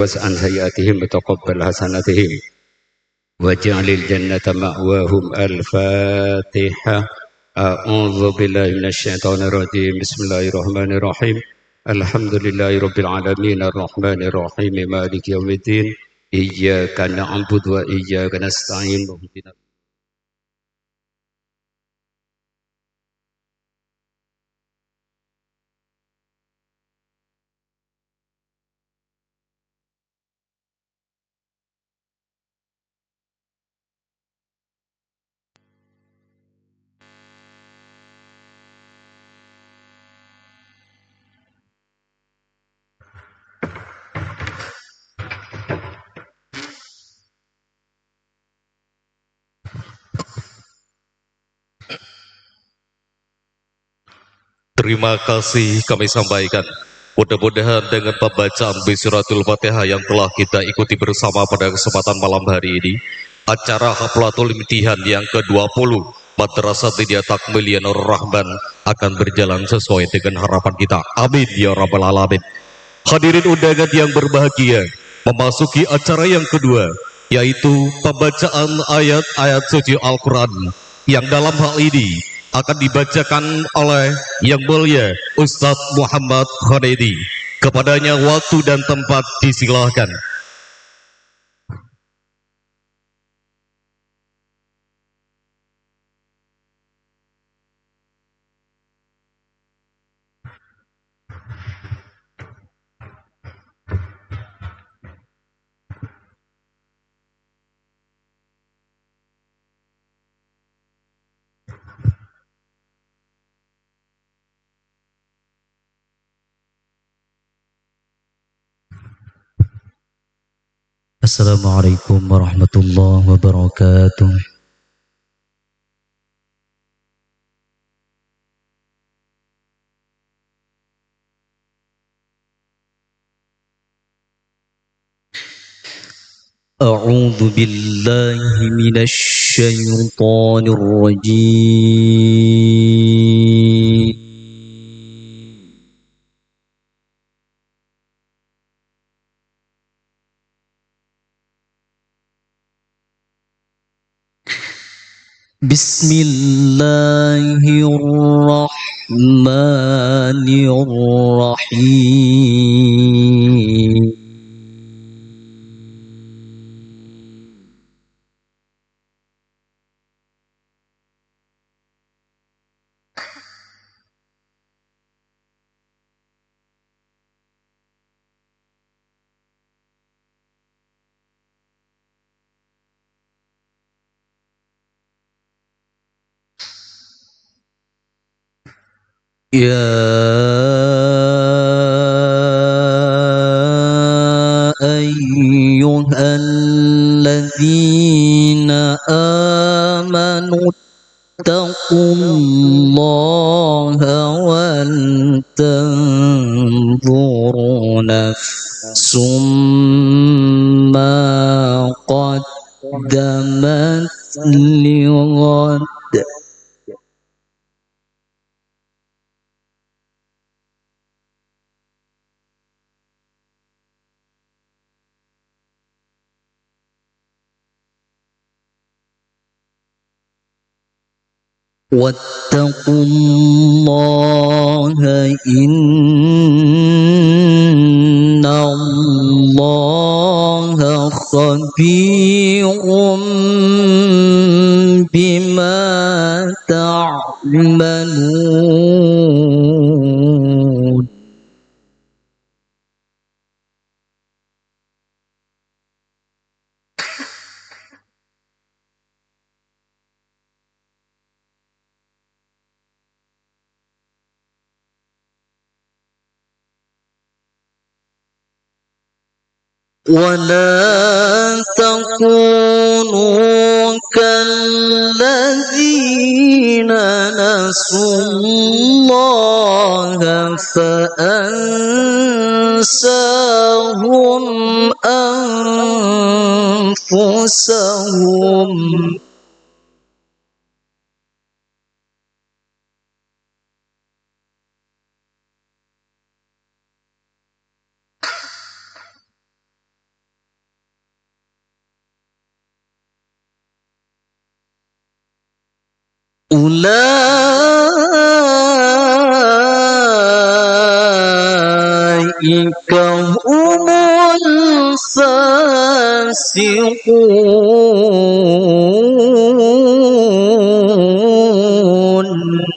واسعن سيئاتهم وتقبل حسناتهم واجعل الجنة مأواهم. الفاتحة. أعوذ بالله من الشيطان الرجيم. بسم الله الرحمن الرحيم. الحمد لله رب العالمين الرحمن الرحيم مالك يوم الدين. إياك نعبد وإياك نستعين. Terima kasih kami sampaikan. Mudah-mudahan dengan pembacaan Suratul Fatihah yang telah kita ikuti bersama pada kesempatan malam hari ini, acara Haflatul Imtihan yang ke-20 Madrasah Diniyah Takmiliyah Nur Rahman akan berjalan sesuai dengan harapan kita. Amin ya rabbal alamin. Hadirin undangan yang berbahagia, memasuki acara yang kedua, yaitu pembacaan ayat-ayat suci Al-Quran, yang dalam hal ini akan dibacakan oleh Yang Mulia Ustadz Muhammad Khanedi. Kepadanya waktu dan tempat disilahkan. Assalamualaikum warahmatullahi wabarakatuh. A'udzu billahi minasy syaithanir rajim. Bismillahirrahmanirrahim. يا أيها الذين آمنوا اتقوا الله ولتنظر نفس ما قدمت لغد. واتقوا الله إن الله خبير بما تعملون. ولا تكونوا كالذين نسوا الله فأنساهم أنفسهم. أولئك هم الفاسقون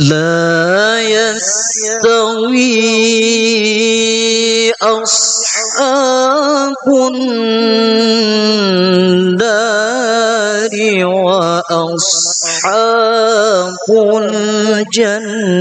لا يستوي أصحاب النار وأصحاب الجنة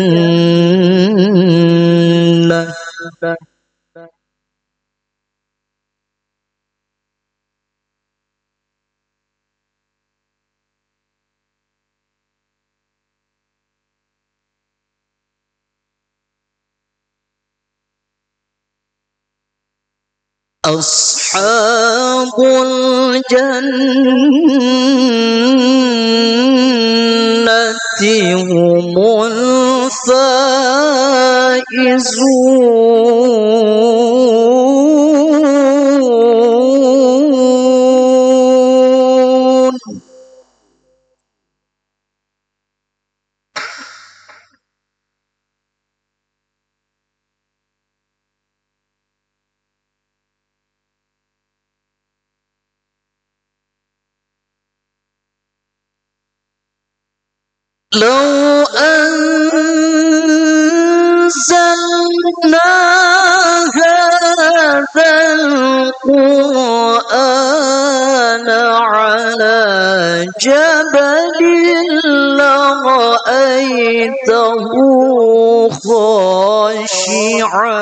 أصحاب الجنة هم الفائزون لو أنزلنا هذا القرآن على جبل لرأيته خاشعا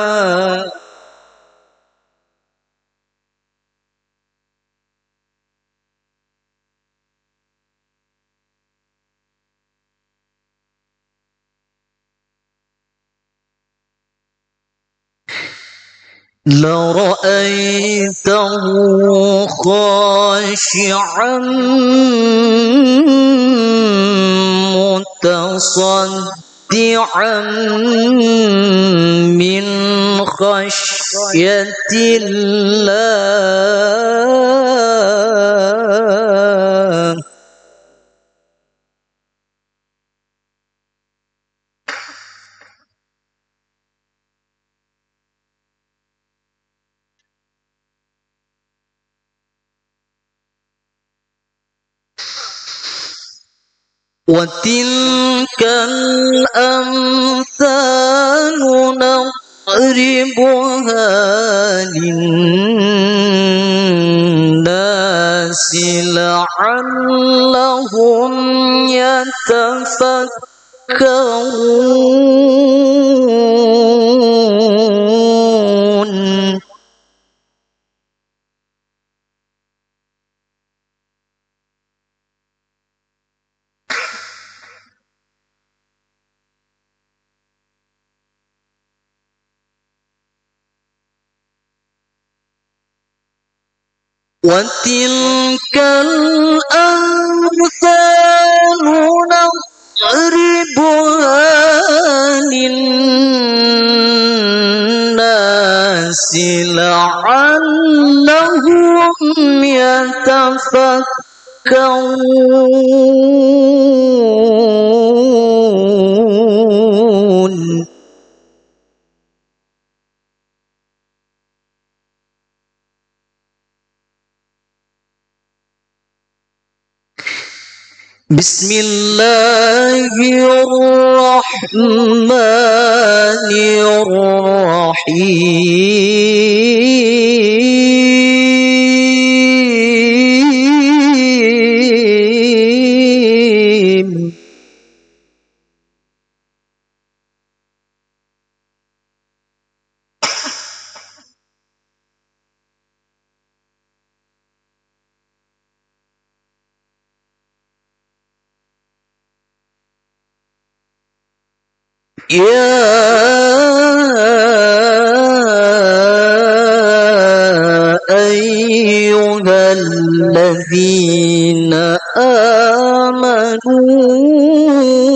لرأيته خاشعا متصدعا من خشية الله وتلك الأمثال نضربها للناس لعلهم يتفكرون وتلك الأمثال نضربها للناس لعلهم يتفكرون بسم الله الرحمن الرحيم يا أيها الذين آمنوا آمنوا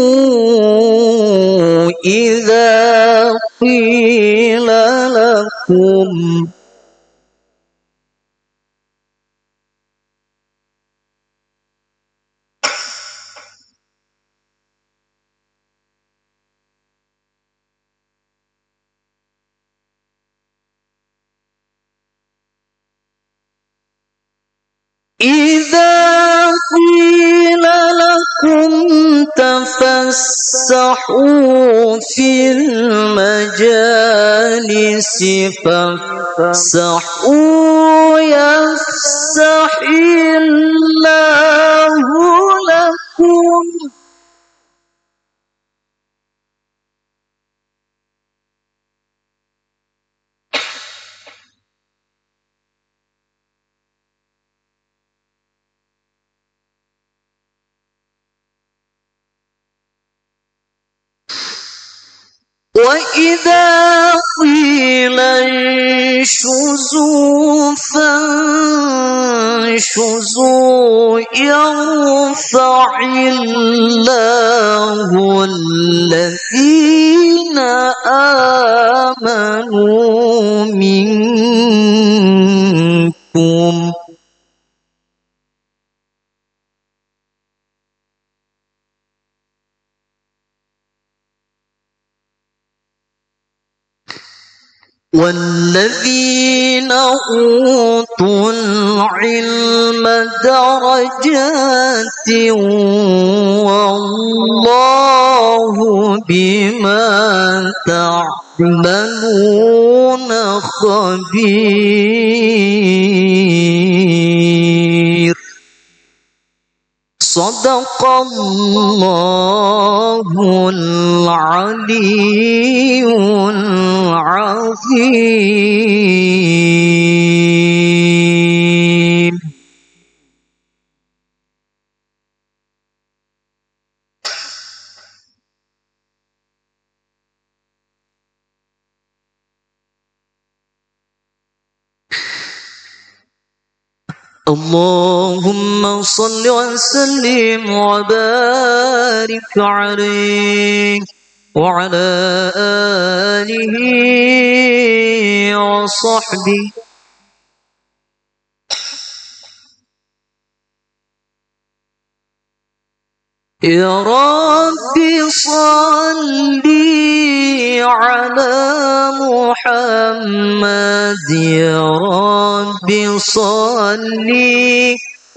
إذا قيل لكم تفسحوا في المجالس فافسحوا يفسح الله لكم وإذا قيل انشزوا فانشزوا يرفع الله الذين آمنوا منكم والذين أوتوا العلم درجات والله بما تعملون خبير صدق الله العلي العظيم. اللهم صل وسلم وبارك عليه وعلى آله وصحبه يا رب صل على محمد يا رب صل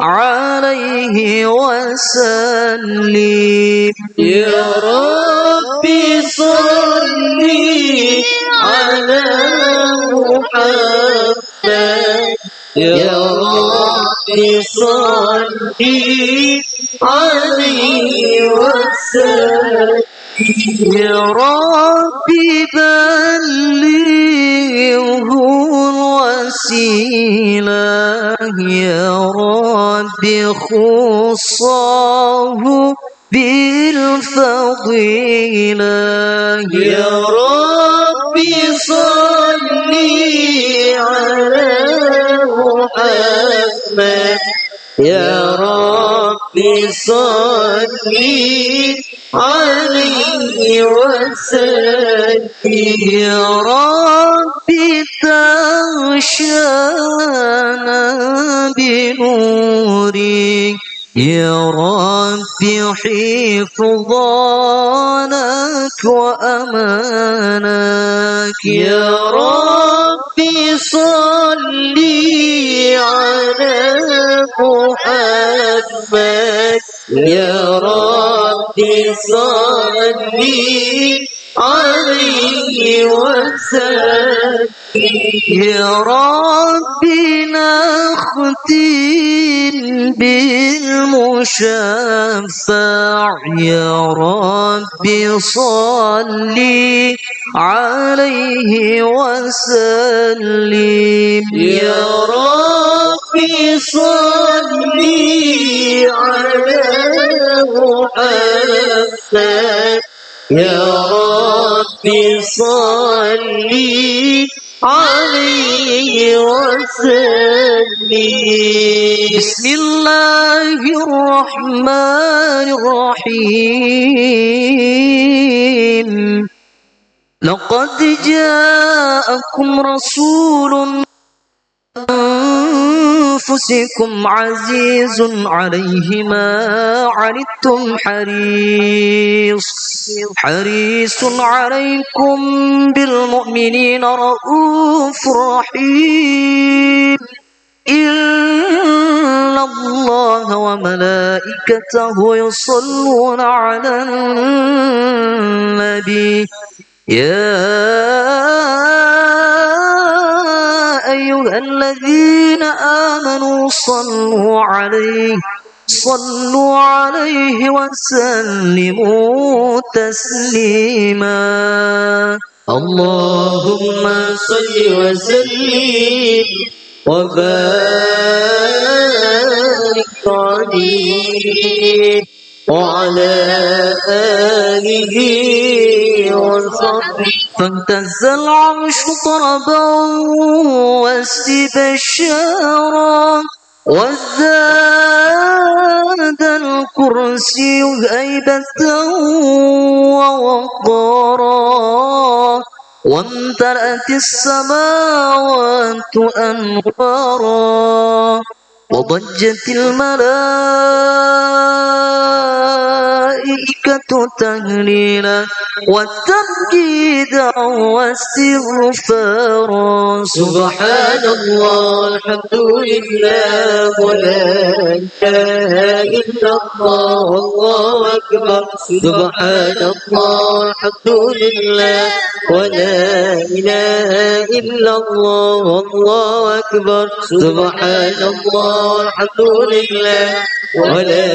عليه وسلم يا رب صل على محمد يا رب صل عليه وسلم يا رب بلغه الوسيلة يا رب خصه بالفضيلة يا رب صل على محمد يا رب صل عليه وسلم يا رب تغشانا بنورك يا رب حفظانك وأمانك يا رب صل على محمد يا رب صل عليه وسلم يا رب نختم بالمشفع يا رب صل عليه وسلم يا رب صل على محمد يا رب صل عليه وسلم وسلم. بسم الله الرحمن الرحيم. لقد جاءكم رسول أنفسكم عزيز عليه ما عنتم حريص عليكم بالمؤمنين رؤوف رحيم. إن الله وملائكته يصلون على النبي يا أيها الذين آمنوا صلوا عليه وسلموا تسليما. اللهم صل وسلم وبارك عليه وعلى آله وصحبه. فاهتز العرش طربا واستبشارا وازداد الكرسي هيبة ووقارا وامتلأت السماوات أنوارا وضجت الملائكة تهليلا والتمجيدا واستغفارا. سبحان الله الحمد لله ولا إله إلا الله والله أكبر. سبحان الله الحمد لله ولا إله إلا الله والله أكبر. سبحان الله الحمد لله ولا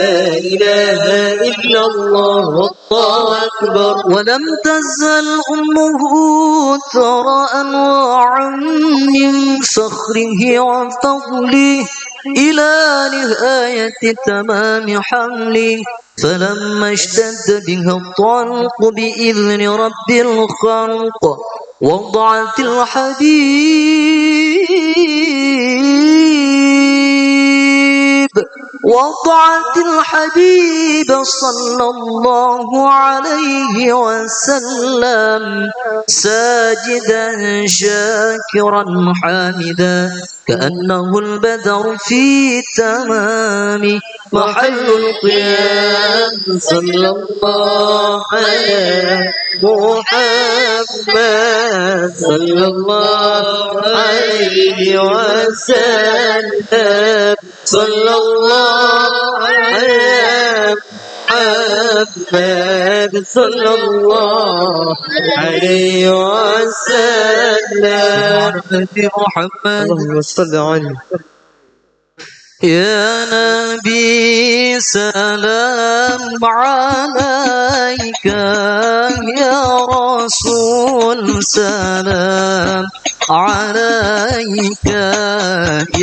إله إلا الله والله أكبر. ولم تزل أمه ترى أنواعا من فخره وفضله إلى نهاية تمام حمله. فلما اشتد بها الطلق بإذن رب الخلق وضعت الحبيب صلى الله عليه وسلم ساجدا شاكرا حامدا كأنه البدر في تمام محل القيام. صلى الله على محمد صلى الله عليه وسلم. صلى الله على محمد صلى الله عليه وسلم. اللهم صل عليه. يا نبي سلام عليك يا رسول سلام عليك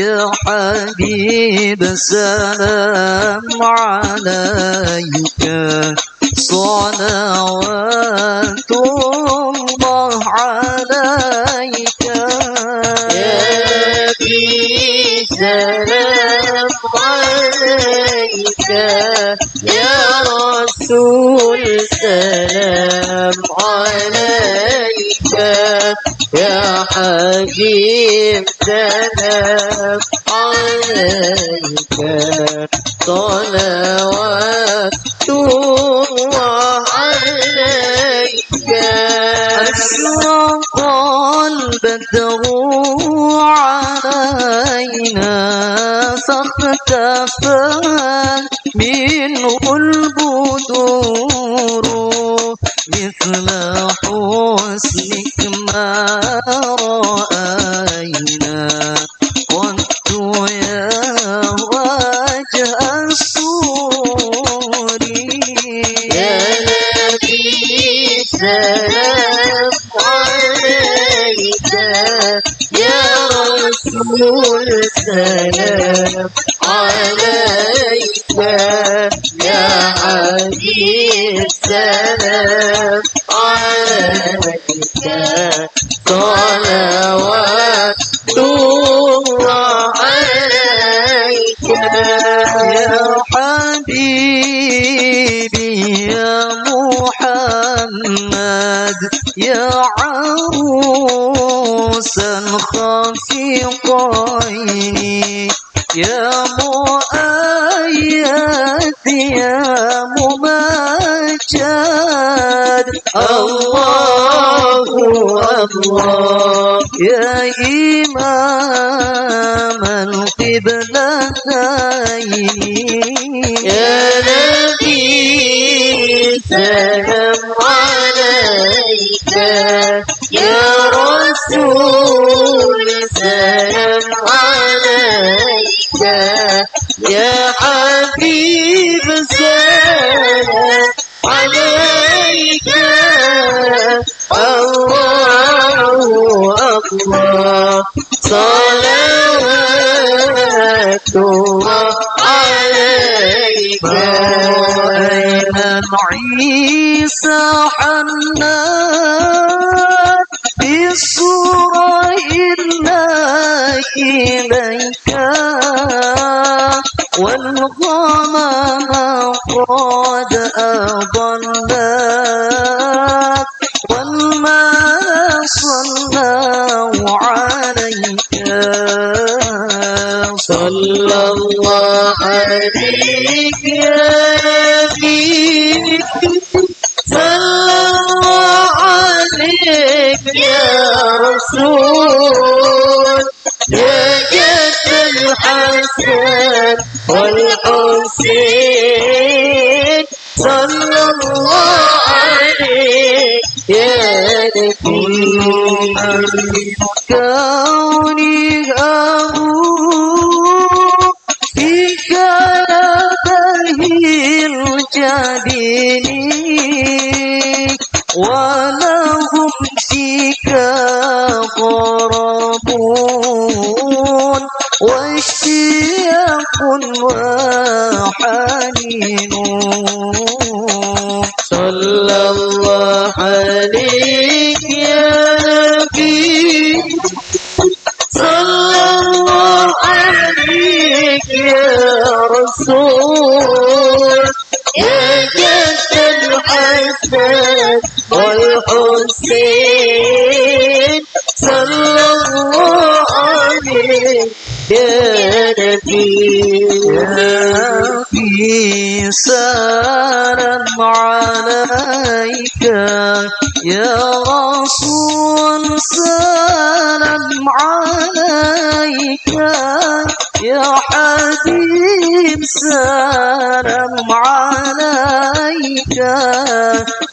يا حبيب سلام عليك صلوات الله عليك يا نبي سلام عليك يا رسول سلام عليك يا حبيب سلام عليك صلوات الله عليك. أشرق البدر علينا فاختفى منه البدور مثل حسنك ما رأينا قد يا وجه السور. يا نبي سلام عليك يا رسول سلام عليك يا حبيب سلام عليك صلوات الله عليك. الرفيقين يا مؤيد يا ممجد الله الله يا إمام القبلتين يا نبي سلام عليك يا رسول سلام عليك يا حبيب سلام عليك الله أكبر صلوات الله عليك أيمن عيسى حنان بالصورة إله إليك والغمام قد أضلت والماء صلوا عليك صلى الله عليك يا نبي صلى الله عليك يا رسول يا جد الحسن والحسين صلى الله عليك يا نبي كوني أبوك فيك يديه الجبين ولهم فيك غربون واشتياق وحنين صلى الله عليك يا نبي صلى الله عليك يا رسول يا جد الحسن والحسين صلى الله عليك يا نبي في سلام عليك يا رسول سلام عليك يا حبيب سلام عليك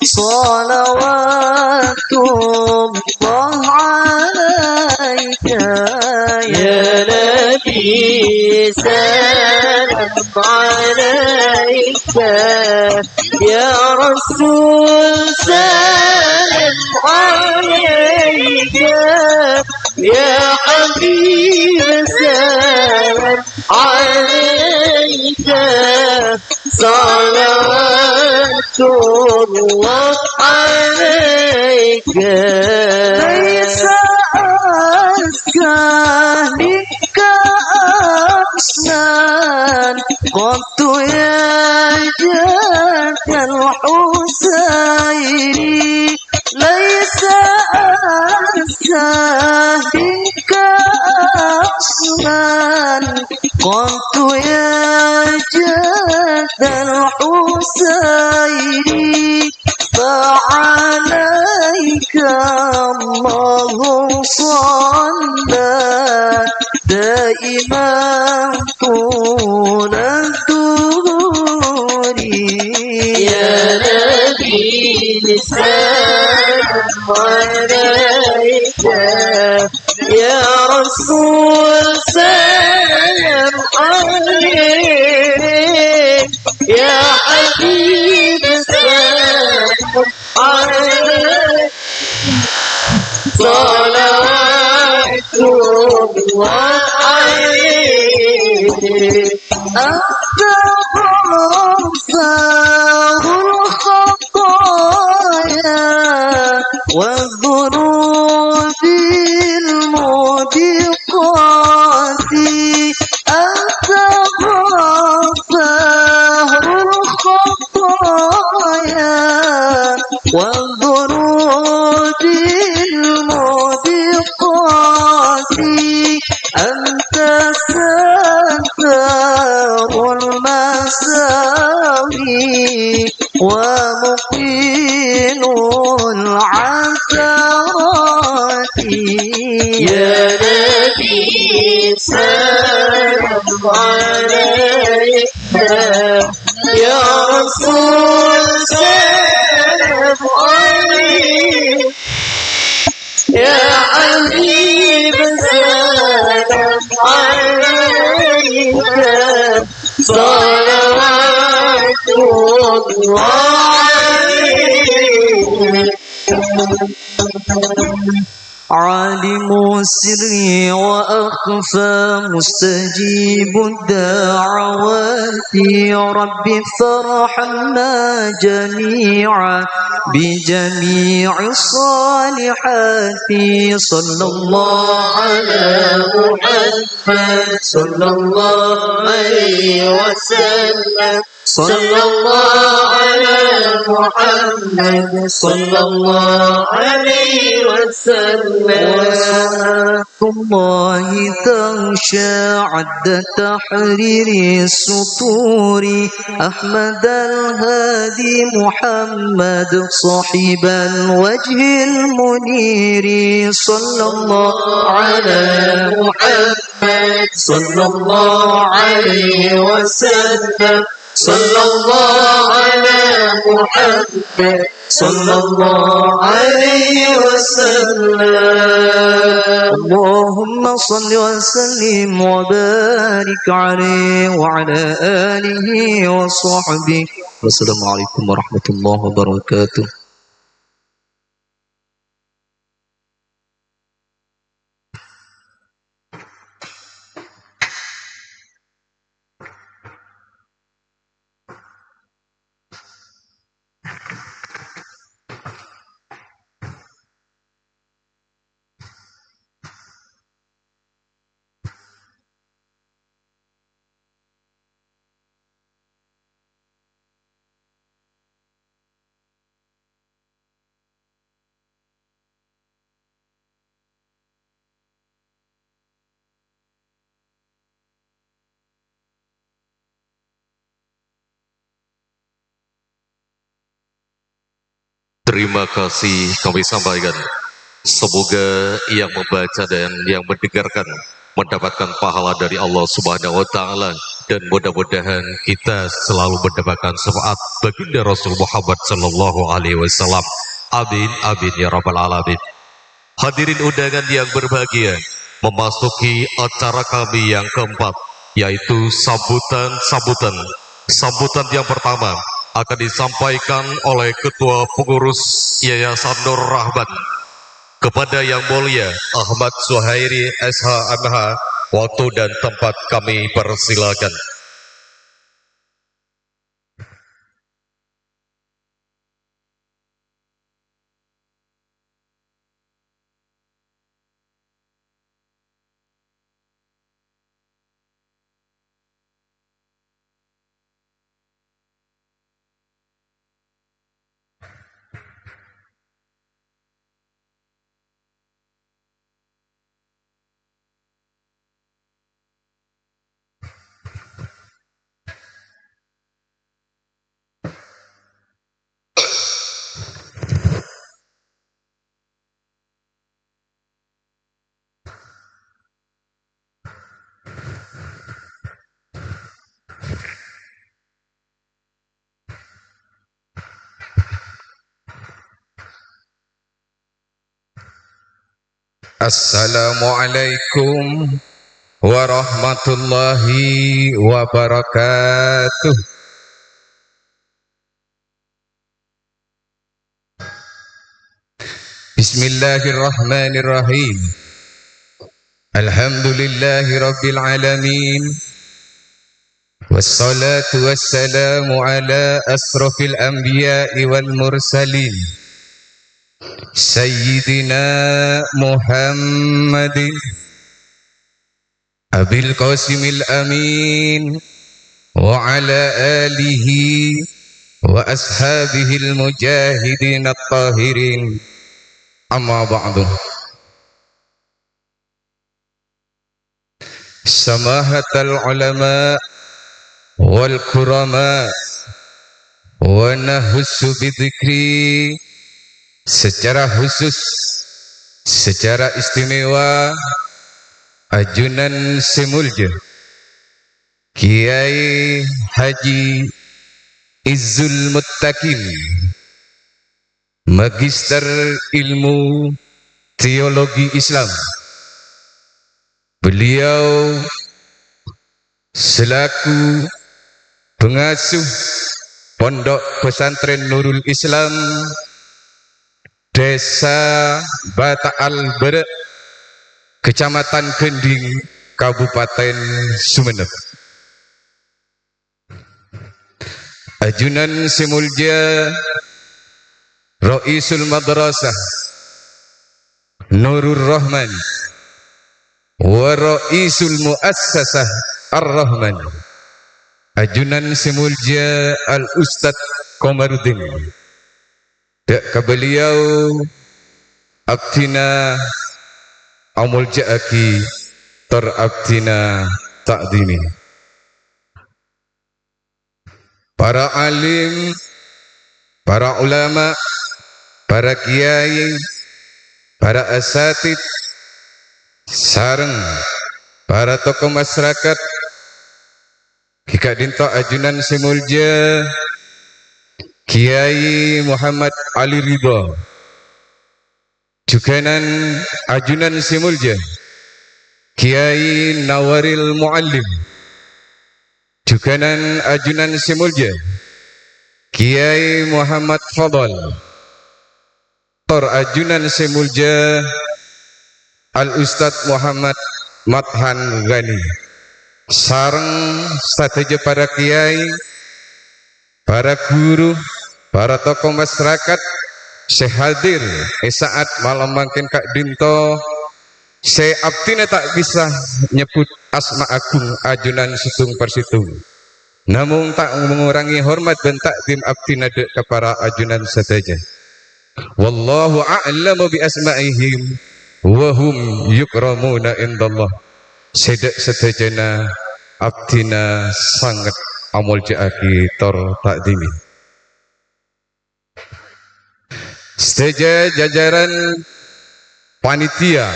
صلوات الله عليك يا نبي سلام عليك يا رسول سلام عليك يا حبيب سلام عليك صلوات الله عليك ليس أزكى منك أحسن قلت يا جد الحسين ليس أزكى منك أحسن قلت يا جد الحسين فعليك الله صلى دائما طول الدهور يا نبي سلام عليك يا رسول سلام عليك يا حبيب سلام عليك صلوات الله عليك أنت غفار الخطايا والذنوب الموبقات أنت غفار الخطايا والذنوب الموبقات أنت ستار المساوي ومقيل العثرات يا نبي سلام عليك يا رسول سلام عليك يا حبيب سلام عليك صلوات الله عليك عالم سري وأخفى مستجيب الدعوات رب فرحمنا جميعا بجميع الصالحات صلى الله على محمد صلى الله عليه وسلم صلى الله على محمد صلى الله عليه وسلم وصلاة الله تغشى عد تحرير السطور أحمد الهادي محمد صاحب الوجه المنير صلى الله على محمد صلى الله عليه وسلم صلى الله على محمد صلى الله عليه وسلم اللهم صل وسلم وبارك عليه وعلى آله وصحبه والسلام عليكم ورحمة الله وبركاته. Terima kasih kami sampaikan. Semoga yang membaca dan yang mendengarkan mendapatkan pahala dari Allah Subhanahu wa taala, dan mudah-mudahan kita selalu mendapatkan syafaat baginda Rasul Muhammad sallallahu alaihi wasallam. Amin amin ya rabbal alamin. Hadirin undangan yang berbahagia, memasuki acara kami yang keempat, yaitu sambutan yang pertama akan disampaikan oleh Ketua Pengurus Yayasan Nur Rahman kepada Yang Mulia Ahmad Suhairi SH.MH. Waktu dan tempat kami persilakan. Assalamualaikum warahmatullahi wabarakatuh. Bismillahirrahmanirrahim. Alhamdulillahi rabbil alamin. Wassalatu wassalamu ala asrafil anbiya'i wal mursalin, Sayyidina Muhammadin Abil Qasimil Amin wa ala alihi wa ashabihil mujahidin at-tahirin. Amma ba'du. samahatal ulama wal kurama wa nahussu bidzikri secara khusus, secara istimewa ajunan semulja Kiai Haji Izzul Muttaqin, Magister Ilmu Teologi Islam. Beliau selaku pengasuh Pondok Pesantren Nurul Islam Desa Bata Al-Berek, Kecamatan Kending, Kabupaten Sumeneb. Ajunan semulja Raisul Madrasah Nurul Rahman wa Raisul Muassasah Ar-Rahman, ajunan semulja Al-Ustad Komarudin. Dek beliau abdina amul ja'aki tor abdina ta'dini. Para alim, para ulama, para kiai, para asatid, sareng para tokoh masyarakat, kika dinto ajunan semulja Kiai Muhammad Ali Ridho, juganan ajunan semulja Kiai Nawaril Muallim, juganan ajunan semulja Kiai Muhammad Fadal, tor ajunan semulja Al-Ustadz Muhammad Mathan Ghani, sareng sateja para kiai, para guru, para tokoh masyarakat sehadir saat malam mangkin Kak Dinto. Saya abdina tak bisa nyebut asma agung ajunan situng persitung, namun tak mengurangi hormat dan takdim abdina dek kepada ajunan sateja. Wallahu a'lamu bi asma'ihim wa hum yukramuna indallah. Sedek setejana abdina sangat amul ja'aki tor takdimi. Seteja jajaran panitia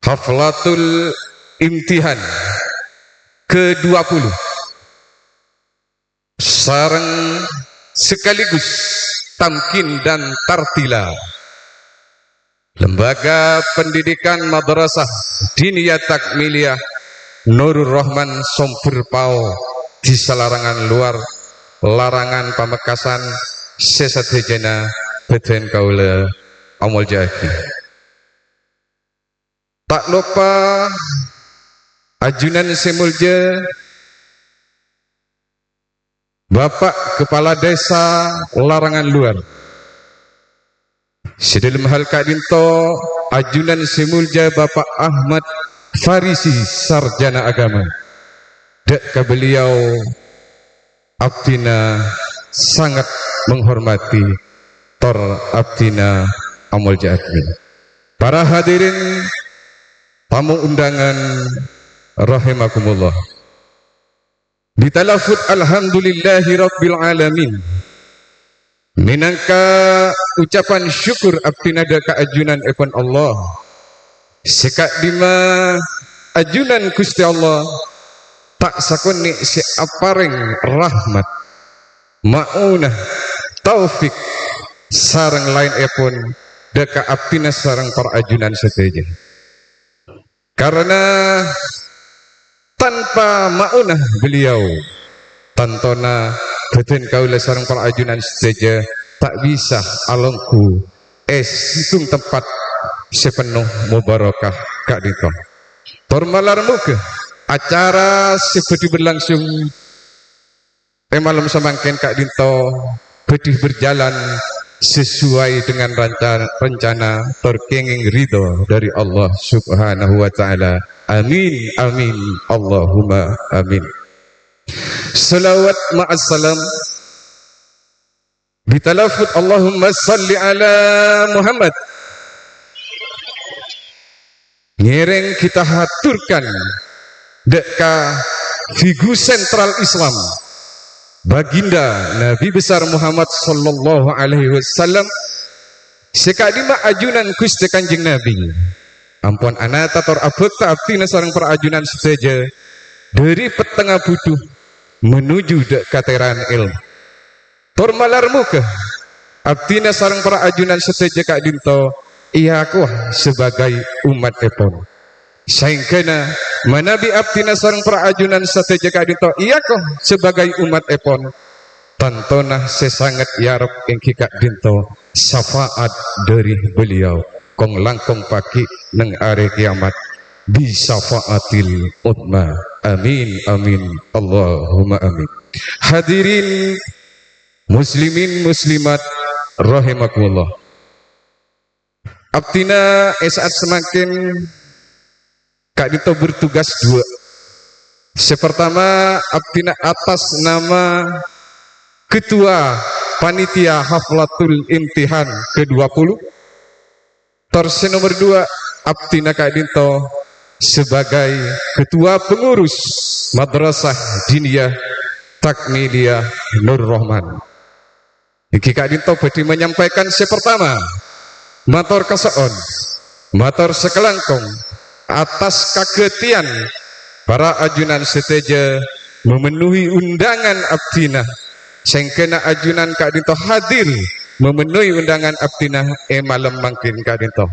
Haflatul Imtihan ke-20 sareng sekaligus tamkin dan tartila Lembaga Pendidikan Madrasah Diniyah Takmiliyah Nurul Rahman Sompur Pau di selarangan luar larangan Pamekasan sesatejana beten kaula amul jaki. Tak lupa ajunan semulja Bapak Kepala Desa Larangan Luar, sedalam hal Kak Dinto ajunan semulja Bapak Ahmad Farisi Sarjana Agama. Dek ke beliau abdina sangat menghormati tor abdina amul jaki. Para hadirin tamu undangan rahimakumullah, bitalafut alhamdulillahi rabbil alamin, minangka ucapan syukur abdina daka ajunan epon Allah sekak dima ajunan Gusti Allah tak sakuni si apareng rahmat maunah taufik sarang lain epon daka abdina sarang para ajunan seteja. Karena tanpa maunah beliau tantona beten kaula sareng para ajunan seteja tak bisa alongku situng tempat sepenuh mubarakah Kak Dito. Tormalar muka acara seperti berlangsung malam samangken Kak Dito bedih berjalan sesuai dengan rencana terkenging ridho dari Allah Subhanahu wa taala. Amin amin Allahumma amin. Salawat ma'as salam bitalafut Allahumma salli ala Muhammad ngereng kita haturkan deka figur sentral Islam baginda Nabi besar Muhammad sallallahu alaihi wasallam sekadima ajunan Gusti Kanjeng Nabi ampun anata tor abekta abdina sareng perajunan sedaja dari petengah butuh menuju dek kateran ilmu tor malar muka abdina sareng perajunan sedaja Kak Dinto iya aku sebagai umat epon saingkena manabi abdina sareng perajunan sedaja Kak Dinto iya aku sebagai umat epon tantonah sesangat yarab engki Kak Dinto syafaat dari beliau kong langkong paki neng are kiamat bisafaatil utma amin amin Allahumma amin. Hadirin muslimin muslimat rahimakumullah, abdina saat semakin Kak Dinto bertugas dua. Sepertama abdina atas nama ketua panitia haflatul imtihan ke-20 torse nomor 2 abdina Kak Dinto sebagai ketua pengurus Madrasah Diniyah Takmiliyah Nur Rahman. Iki Kak Dinto badi menyampaikan sepertama matur kasaon matur sekelangkong atas kagetian para ajunan seteja memenuhi undangan abdina sengkena ajunan Kak Dinto hadir memenuhi undangan abdina malam mangkin Kak Dinto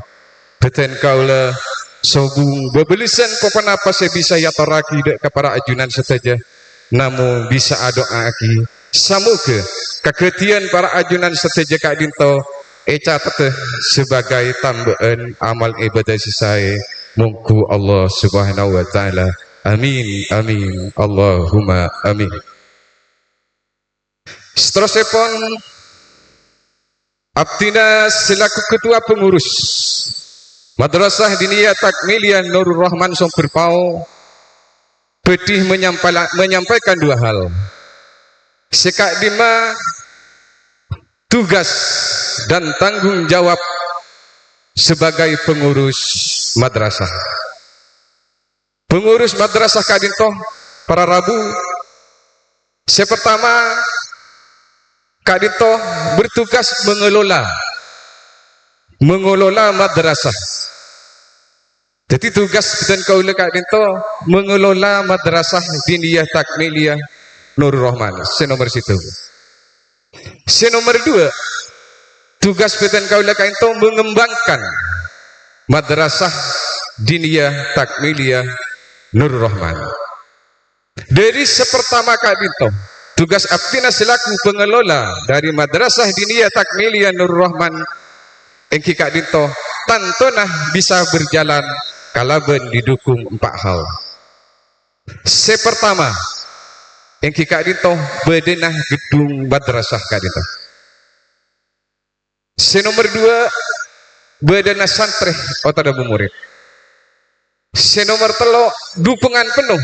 beten kaula sobung bebelisan popan apa saya bisa ya toraki dek kepada ajunan seteja namun bisa doa aki samuke kagetian para ajunan seteja Kak Dinto catat sebagai tambahan amal ibadah sisai mungku Allah subhanahu wa ta'ala amin amin Allahumma amin. Seterusnya abdina selaku ketua pengurus Madrasah Diniyah Takmiliyah Nur Rahman Somperpau pedih menyampaikan dua hal. Sekadima tugas dan tanggung jawab sebagai pengurus madrasah. Pengurus madrasah Kak Dinto para Rabu. Sepertama Kak Dinto bertugas mengelola madrasah. Jadi tugas dan kaula Kak Dinto mengelola Madrasah Diniyah Takmiliyah Nur Rahman. Senomor situ. Senomor 2 tugas dan kaula Kak Dinto mengembangkan Madrasah Diniyah Takmiliyah Nur Rahman. Dari sepertama Kak Dinto tugas abdina selaku pengelola dari Madrasah Diniyah Takmiliyah Nur Rahman engki Kak Dinto tantonah bisa berjalan kalaben didukung 4 hal. Sepertama engki Kak Dinto bedenah gedung madrasah Kak Dinto. Senomor 2 bedenah santri atau murid. Senomor 3 dukungan penuh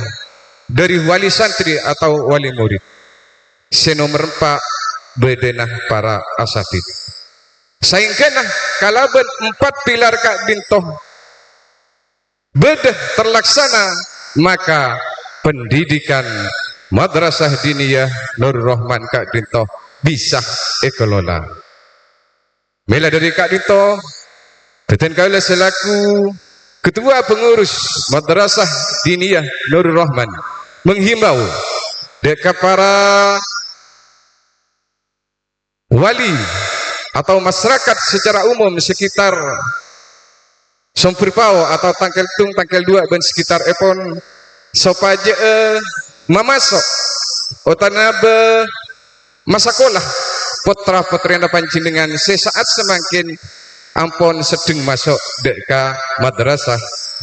dari wali santri atau wali murid. Senomor 4 bedenah para asatid. Saingkana kalaben 4 pilar Kak Dinto bedah terlaksana maka pendidikan Madrasah Diniyah Nur Rahman Kak Dinto bisa kelola. Mela dari Kak Dinto beten kaula selaku ketua pengurus Madrasah Diniyah Nur Rahman menghimbau dekat para wali atau masyarakat secara umum sekitar Somperpau atau tangkel tung tangkel 2 dan sekitar epon sopaje mamasok otanabe masakolah putra putrina panjenengan sesaat semakin ampun sedeng masuk deka Madrasah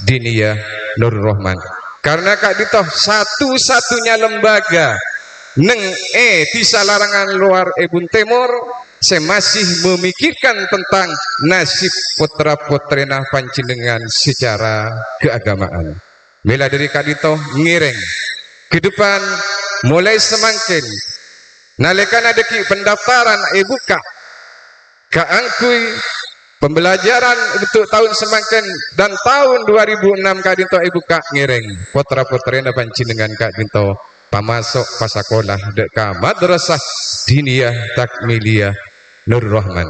Diniyah Nur Rahman karena Kak Dinto satu-satunya lembaga neng bisa larangan luar Ebun Timur saya masih memikirkan tentang nasib putra-putrina panjenengan secara keagamaan. Mila dari Kak Dinto ngireng ke depan mulai semakin nalekan ada ki pendaftaran buka kaangkui Pembelajaran untuk tahun semakin dan tahun 2006 Kak Dinto ibu Kak ngiring putra-putrina panjenengan Kak Dinto pamasok pasakolah dek ka madrasah diniyah takmiliyah Nur Rahman.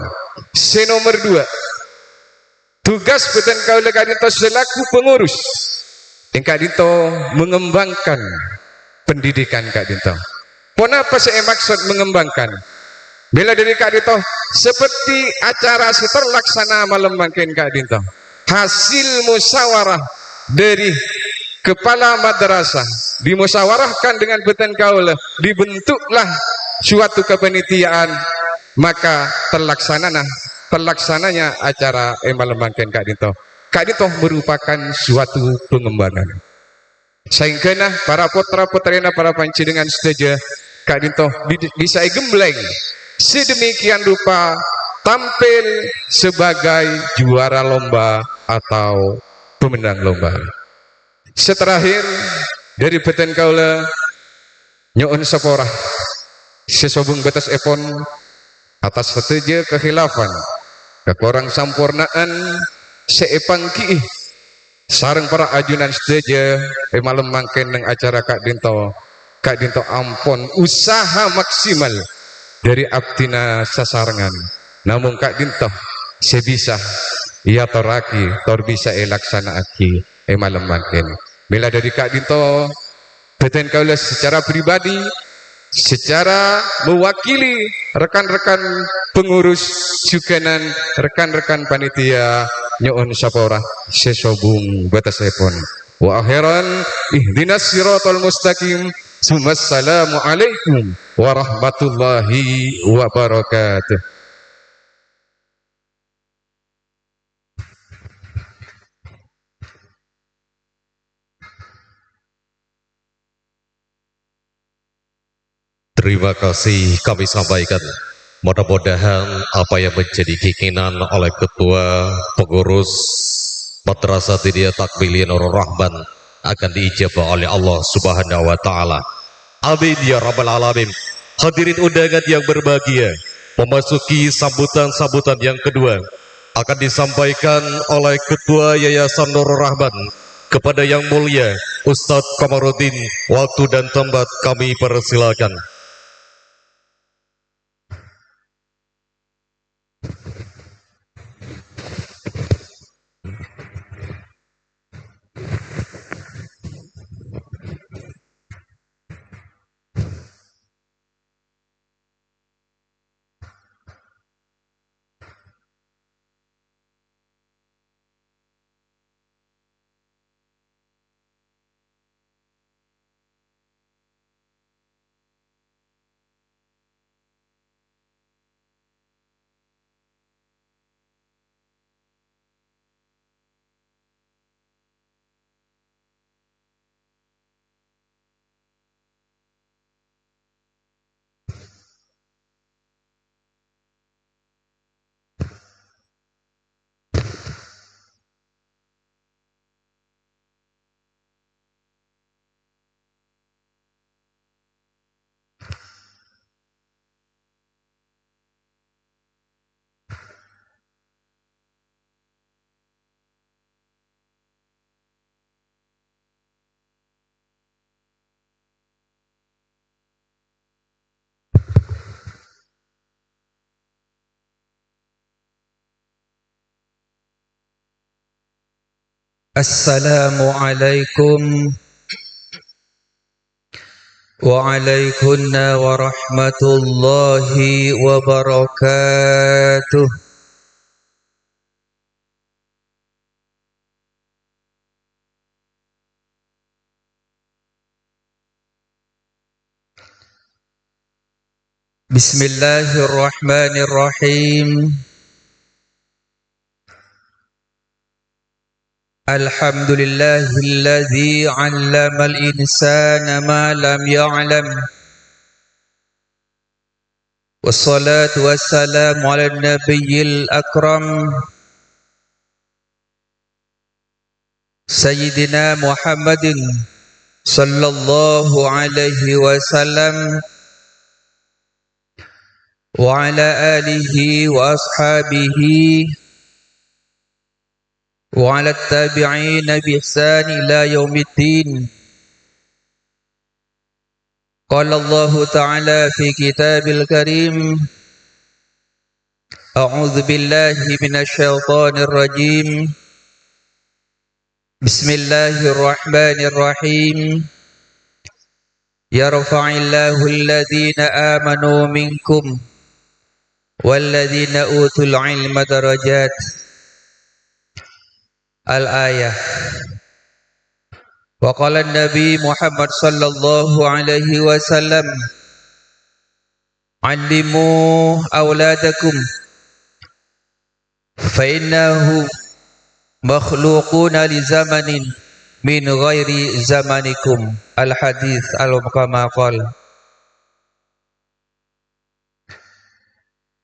Nomor 2, tugas beten kaula Kak Dinto selaku pengurus yang Kak Dinto mengembangkan pendidikan Kak Dinto. Kenapa saya maksud mengembangkan? Bila dari Kak Dinto seperti acara terlaksana malam makin Kak Dinto, hasil musyawarah dari kepala madrasah dimusyawarahkan dengan beten kaula, dibentuklah suatu kepanitiaan, maka terlaksananya acara malam makin Kak Dinto. Kak Dinto merupakan suatu pengembangan. Sehingga para putra-putrina para panjenengan sedaja Kak Dinto bisa gembleng sedemikian rupa tampil sebagai juara lomba atau pemenang lomba. Seterakhir dari beten kaula nyoon saporah sesobung batas epon atas setuju kekhilafan kekurang sampurnaan seepang kiih sareng para ajunan setuju malam mangken nang acara Kak Dinto ampun usaha maksimal dari abdina sasarangan, namun Kak Dinto sebisa ia toraki tor bisa laksana aki malam makin. Bila dari Kak Dinto beten kaula secara pribadi, secara mewakili rekan-rekan pengurus juganan rekan-rekan panitia nyoon sapora sesobung batas epon wa akhiran ihdinas siratal mustaqim. Assalamualaikum warahmatullahi wabarakatuh. Terima kasih kami sampaikan. Mudah-mudahan apa yang menjadi keinginan oleh ketua pengurus Madrasah Diniyah Takmiliyah Nur Rahman akan diijabah oleh Allah Subhanahu wa taala. Amin ya rabbal alamin. Hadirin undangan yang berbahagia, memasuki sambutan-sambutan yang kedua akan disampaikan oleh Ketua Yayasan Nur Rahman kepada yang mulia Ustadz Kamarudin. Waktu dan tempat kami persilakan. Assalamualaikum waalaikumsalam warahmatullahi wabarakatuh. Bismillahirrahmanirrahim. Alhamdulillahilladzi 'allamal insana ma lam ya'lam. Wassalatu wassalamu 'alan nabiyil akram Sayyidina Muhammadin sallallahu alaihi wasallam wa ala alihi wa ashabihi وعلى التابعين بإحسان إلى يوم الدين. قال الله تعالى في كتاب الكريم: أعوذ بالله من الشيطان الرجيم. بسم الله الرحمن الرحيم. يرفع الله الذين آمنوا منكم والذين أوتوا العلم درجات. الآية. وقال النبي محمد صلى الله عليه وسلم: علموا أولادكم فإنه مخلوقون لزمن من غير زمانكم. Al-hadis al-kama qala.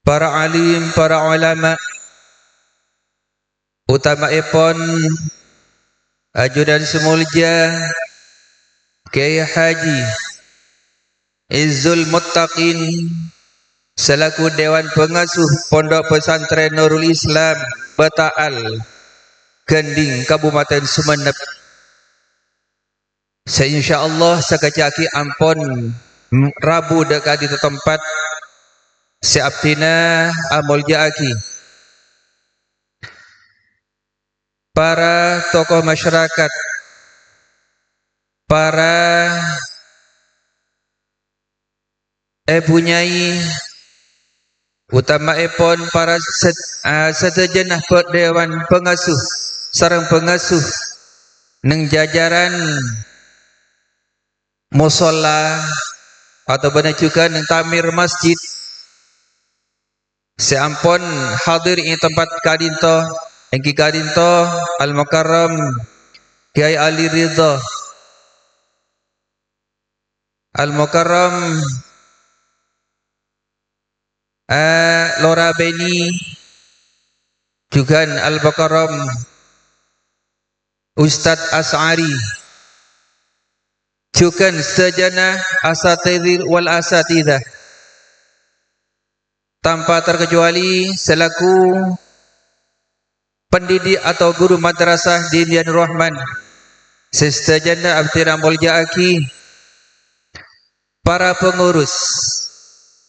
Para alim, para ulama, utamaipun ajudan semulja Kiai Haji Izzul Muttaqin selaku Dewan Pengasuh Pondok Pesantren Nurul Islam Bataal Gending Kabupaten Sumenep. Insyaallah sakajaki ampun Rabu dekat di tempat siaptina amul jaaki para tokoh masyarakat, para nyai, utamaipun para sedejenah Dewan Pengasuh sareng pengasuh neng jajaran musola atau benar juga neng tamir masjid. Seampun hadir ini tempat kadinto engki kadinto Al-Mukarram Kiai Ali Ridha Al-Mukarram Lora Beni juga Al-Mukarram Ustadz As'ari juga sejana asatidzil wal asatidzah, tanpa terkecuali selaku pendidik atau guru madrasah di Indian Rahman, sesejana abdina mulja aki, para pengurus,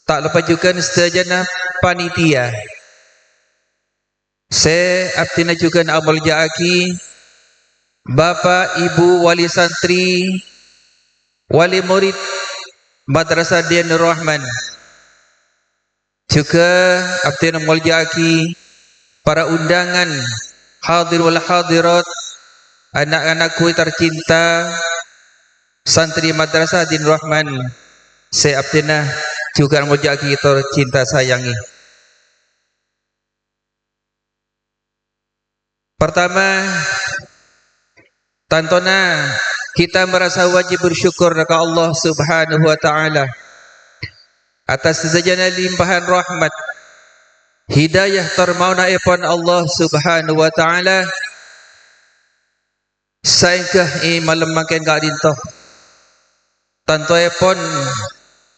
tak lupa juga sesejana panitia, abdina juga mulja aki, Bapak Ibu wali santri, wali murid Madrasah Dianur Rahman, juga abdina muljaki, para undangan hadir wal hadirat, anak-anakku tercinta santri Madrasah Dianur Rahman, saya abdina juga muljaki tercinta sayangi. Pertama, tantona kita merasa wajib bersyukur kepada Allah Subhanahu wa taala atas sejana limpahan rahmat hidayah termauna ipun Allah Subhanahu wa taala saengkah malam makin kadinto tanto ipun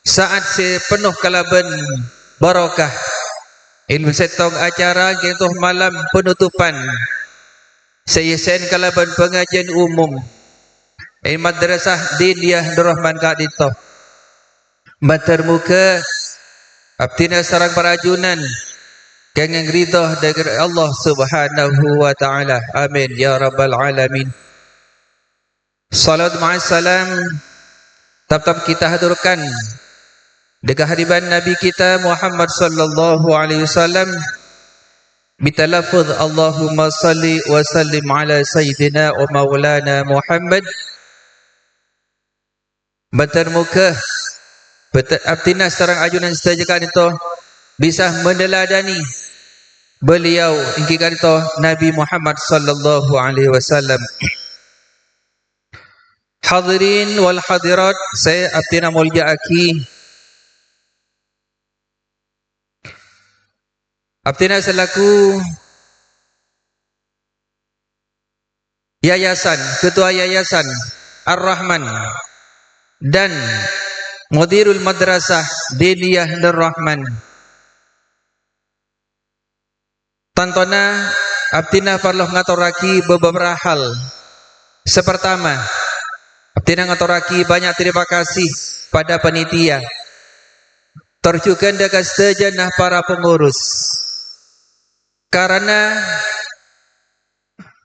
saat penuh kalaban barakah ilmu setong acara gitu malam penutupan saya sen kalaban pengajian umum Madrasah Diniyah Nurrahman kadito mater muka abdina sarang parajunan kengeng ridha dari Allah Subhanahu wa taala. Amin ya rabbal alamin. Salat ma'assalam tetap kita haturkan dekat hadiban Nabi kita Muhammad sallallahu alaihi wasallam bitalaffuz Allahumma salli wa sallim ala sayyidina wa maulana Muhammad. Batar muka abdina sarang ajunan setajakan itu bisa meneladani beliau ingkikan itu Nabi Muhammad sallallahu alaihi wasallam. Hadirin wal hadirat, saya abdina mulja aki abdina selaku yayasan, ketua yayasan Ar-Rahman dan Mudirul Madrasah Diniyah Nur Rahman. Tantona abdina perlu ngaturaki beberapa hal. Sepertama, abdina ngaturaki banyak terima kasih pada panitia. Terjukan dekat sejenah para pengurus. Karena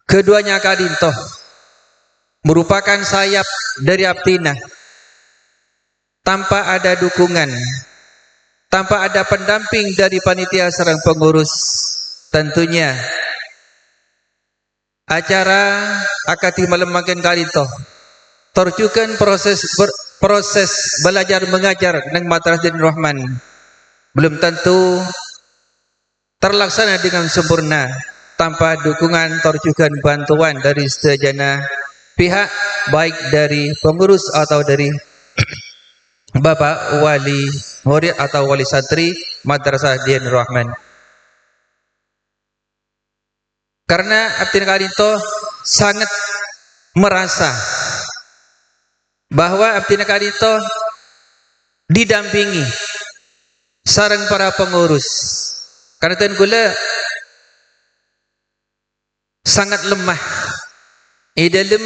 keduanya kadintoh merupakan sayap dari abdina. Tanpa ada dukungan, tanpa ada pendamping dari panitia serang pengurus, tentunya acara akati melemahkan kadintoh. Terjukan proses belajar mengajar nang Madrasah Dinul Rahman belum tentu terlaksana dengan sempurna tanpa dukungan terjukan bantuan dari sejana pihak, baik dari pengurus atau dari Bapak wali murid atau wali santri Madrasah Dinul Rahman. Karena abdina kadintoh sangat merasa bahwa abdina kadintoh didampingi sareng para pengurus. Karena tuan gula sangat lemah dalam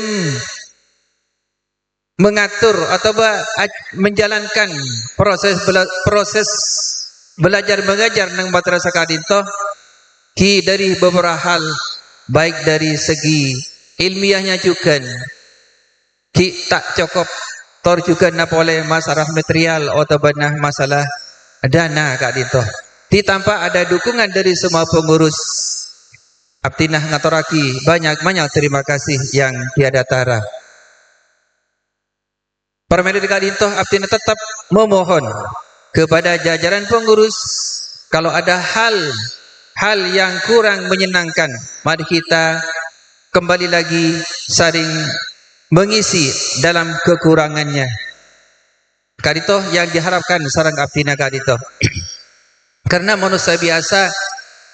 mengatur atau menjalankan proses belajar mengajar nang madrasah kadintoh dari beberapa hal, baik dari segi ilmiahnya juga tak cukup tor juga napa oleh masalah material atau benah masalah dana kadintoh. Tanpa ada dukungan dari semua pengurus, abdinah ngaturaki banyak terima kasih yang tiada tara. Permedi kadintoh abdinah tetap memohon kepada jajaran pengurus, kalau ada hal yang kurang menyenangkan, mari kita kembali lagi saling mengisi dalam kekurangannya. Kadintoh yang diharapkan sarang abdinah kadintoh. Karena manusia biasa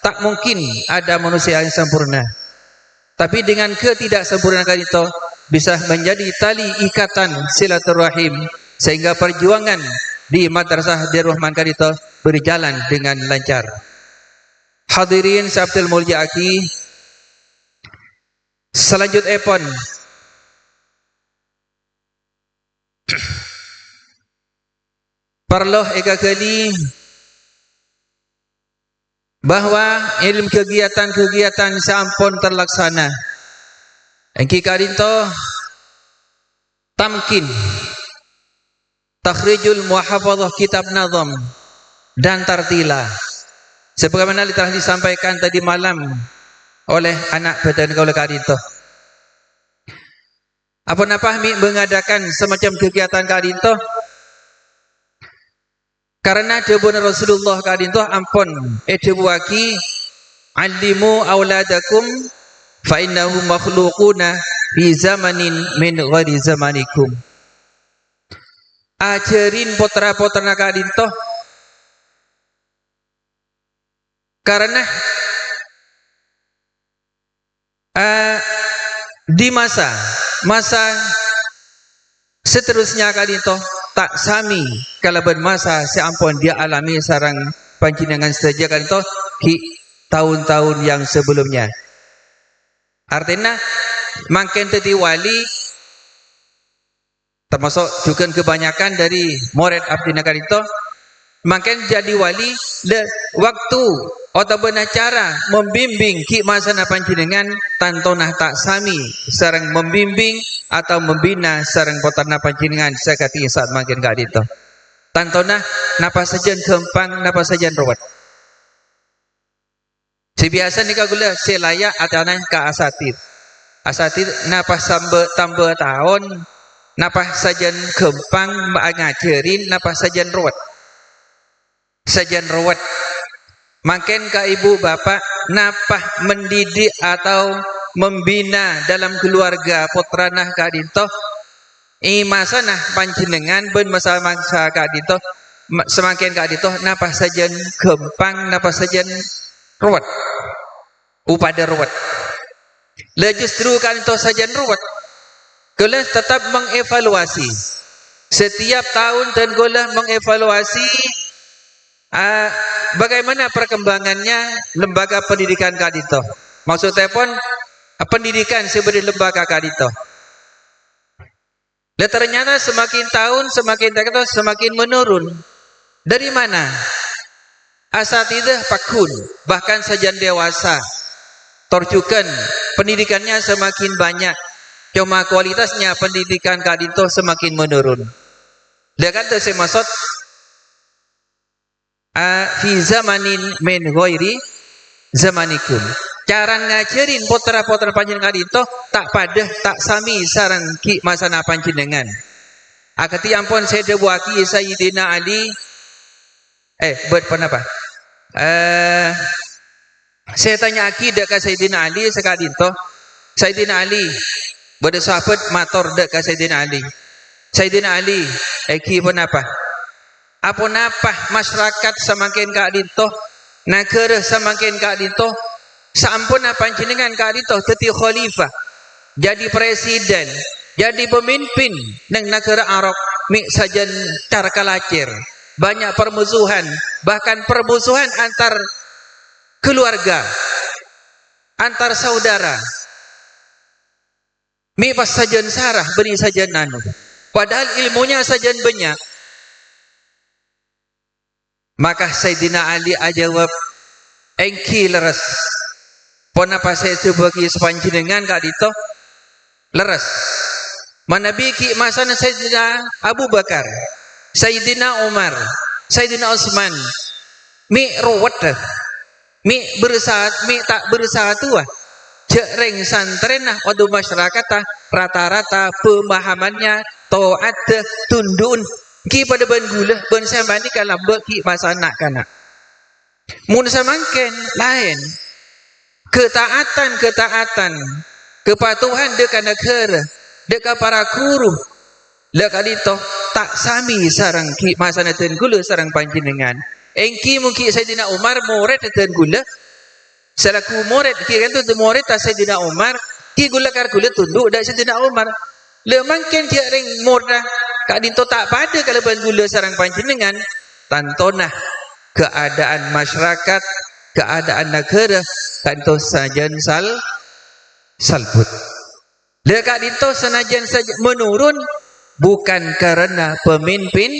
tak mungkin ada manusia yang sempurna. Tapi dengan ketidaksempurnaan kadintoh bisa menjadi tali ikatan silaturahim sehingga perjuangan di Madrasah Dinul Rahman kadintoh berjalan dengan lancar. Hadirin sabtul mulia aki, selanjutnya pun perlu eka kali bahwa ilmu kegiatan sampun terlaksana. Engki kadintoh tamkin takhrijul muhafadzah kitab nazam dan tartila. Sebagaimana telah disampaikan tadi malam oleh anak badan kaula kadintoh. Apa mi mengadakan semacam kegiatan kadintoh? Karena debun Rasulullah kadintoh ampun debuaki alimu auladakum fa innahum makhluquna fi zamanin min ghairi zamanikum. Ajarin putra-putra kadintoh karena di masa seterusnya kadintoh tak sami kalaban masa seampun dia alami sarang panjenengan saja kadintoh ki tahun-tahun yang sebelumnya. Artinya makin tadi wali termasuk juga kebanyakan dari murid abdina kadintoh makin jadi wali le waktu atau benar cara membimbing ki masana panjenengan tantonah tak sami sareng membimbing atau membina sareng potana panjenengan sakati saat makin kadintoh. Tantonah napa saja gempang napa saja ruwet. Sebiasa nika gula selaya atana ka asatid. Asatid napa tambah tahun napa saja gempang ngajarin napa saja ruwet. Sajan ruwet. Makin ka ibu bapak napah mendidik atau membina dalam keluarga putranah kadintoh masanah panjenengan ben masa kadintoh semakin kadintoh napah sajan gempang napah sajan ruwet upada ruwet le justru kadintoh sajan ruwet kula tetap mengevaluasi setiap tahun dan kula mengevaluasi bagaimana perkembangannya lembaga pendidikan kadintoh. Maksudnya pun pendidikan sebagai lembaga kadito. Dan ternyata semakin tahun semakin menurun. Dari mana? Asatidah pakun, bahkan sajian dewasa torjukan pendidikannya semakin banyak, cuma kualitasnya pendidikan kadito semakin menurun. Dia kata saya maksud fi zamanin min ghairi zamanikum. Cara ngajarin putra-putra panjenengan kadito tak padah tak sami sareng ki masana panjenengan. Akati ampun saya dewaki Sayyidina Ali berpendapat. Saya tanya akidah ke Sayyidina Ali sekali itu. Sayyidina Ali pada sahabat mator dek ke Sayyidina Ali. Sayyidina Ali ki penapa? Apa napa masyarakat semakin kadito, negara semakin kadito, sampun apa jenengan kadito teti khalifah, jadi presiden, jadi pemimpin nang negara Arab mik sajan cara kalacir. Banyak permusuhan, bahkan permusuhan antar keluarga, antar saudara. Mi pas sajan sarah beri sajan anu. Padahal ilmunya sajan banyak. Maka Sayyidina Ali ajawab, engki leres. Ponapa saya coba ki sepanjenengan kak dito leres. Mana biki masana Sayyidina Abu Bakar, Sayyidina Umar, Sayyidina Utsman, mi ruwet dah. Mi berusaha, mi tak berusaha tua. Jereng santren nah odo masyarakat rata-rata pemahamannya taat tundun ki pada ben gula ben sambani kalau beki masa anak kana. Mun samangken lain. Ketaatan kepatuhan dekat negara, dekat para guru. Lek adito tak sami sarang ki masa naten gula sarang panjenengan. Engki mungkin Sayyidina Umar murid naten gula. Selaku murid ki kan tu murid ta Sayyidina Umar ki gula kar gula tunduk dak Sayyidina Umar. Le mangken dia ring murda kak dinto tak pada kalau ban gula sarang panjenengan tantonah keadaan masyarakat, keadaan negara tanto sajan salbut. Le kak dinto senajan saja menurun bukan karena pemimpin,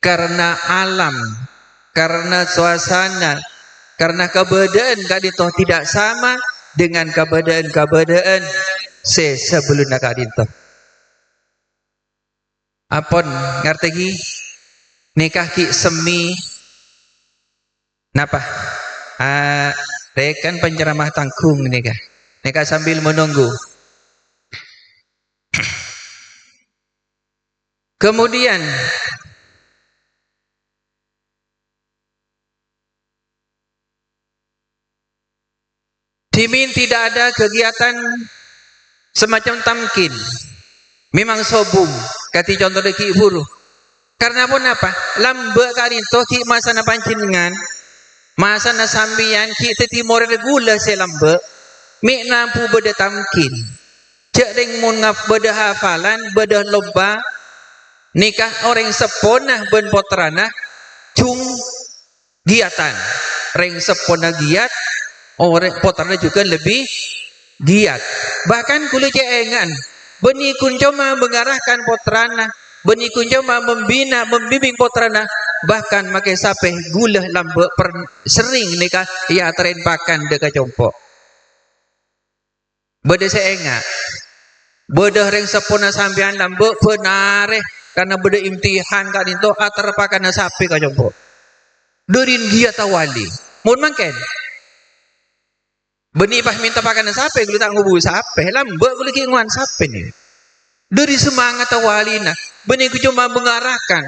karena alam, karena suasana, karena keadaan kak dinto tidak sama dengan keadaan sebelum kak dinto. Apon ngerti ki nikah ki semi napa? Rekan penceramah tanggung nikah sambil menunggu. Kemudian Dimin tidak ada kegiatan semacam tamkin. Memang sobung. Kati contoh deki buruh. Karena pun apa? Lambe karinto ki masa na pancingan. Masa na sambian ki tetimore gula se lambe. Mi nampu beda tamkin. Cek ring mun ngap beda hafalan, beda lomba. Nikah orang seponah ben potrana cung giatan. Ring seponah giat. Orang potrana juga lebih giat. Bahkan kulu ceengan beni kun cuma mengarahkan potrana, beni kun cuma membina, membimbing potrana, bahkan makai sape gula lambe sering nikah ia tren pakan deka compok. Beda seenga. Beda ring sepona sampean lambe penare karena beda imtihan kan itu atar pakan sape ka compok. Durin dia tawali. Mun mangken beni pas minta pakan sape, gula tak ngubu sape, lambe gula ki nguan sape ni. Dari semangat awalina, beni ku cuma mengarahkan,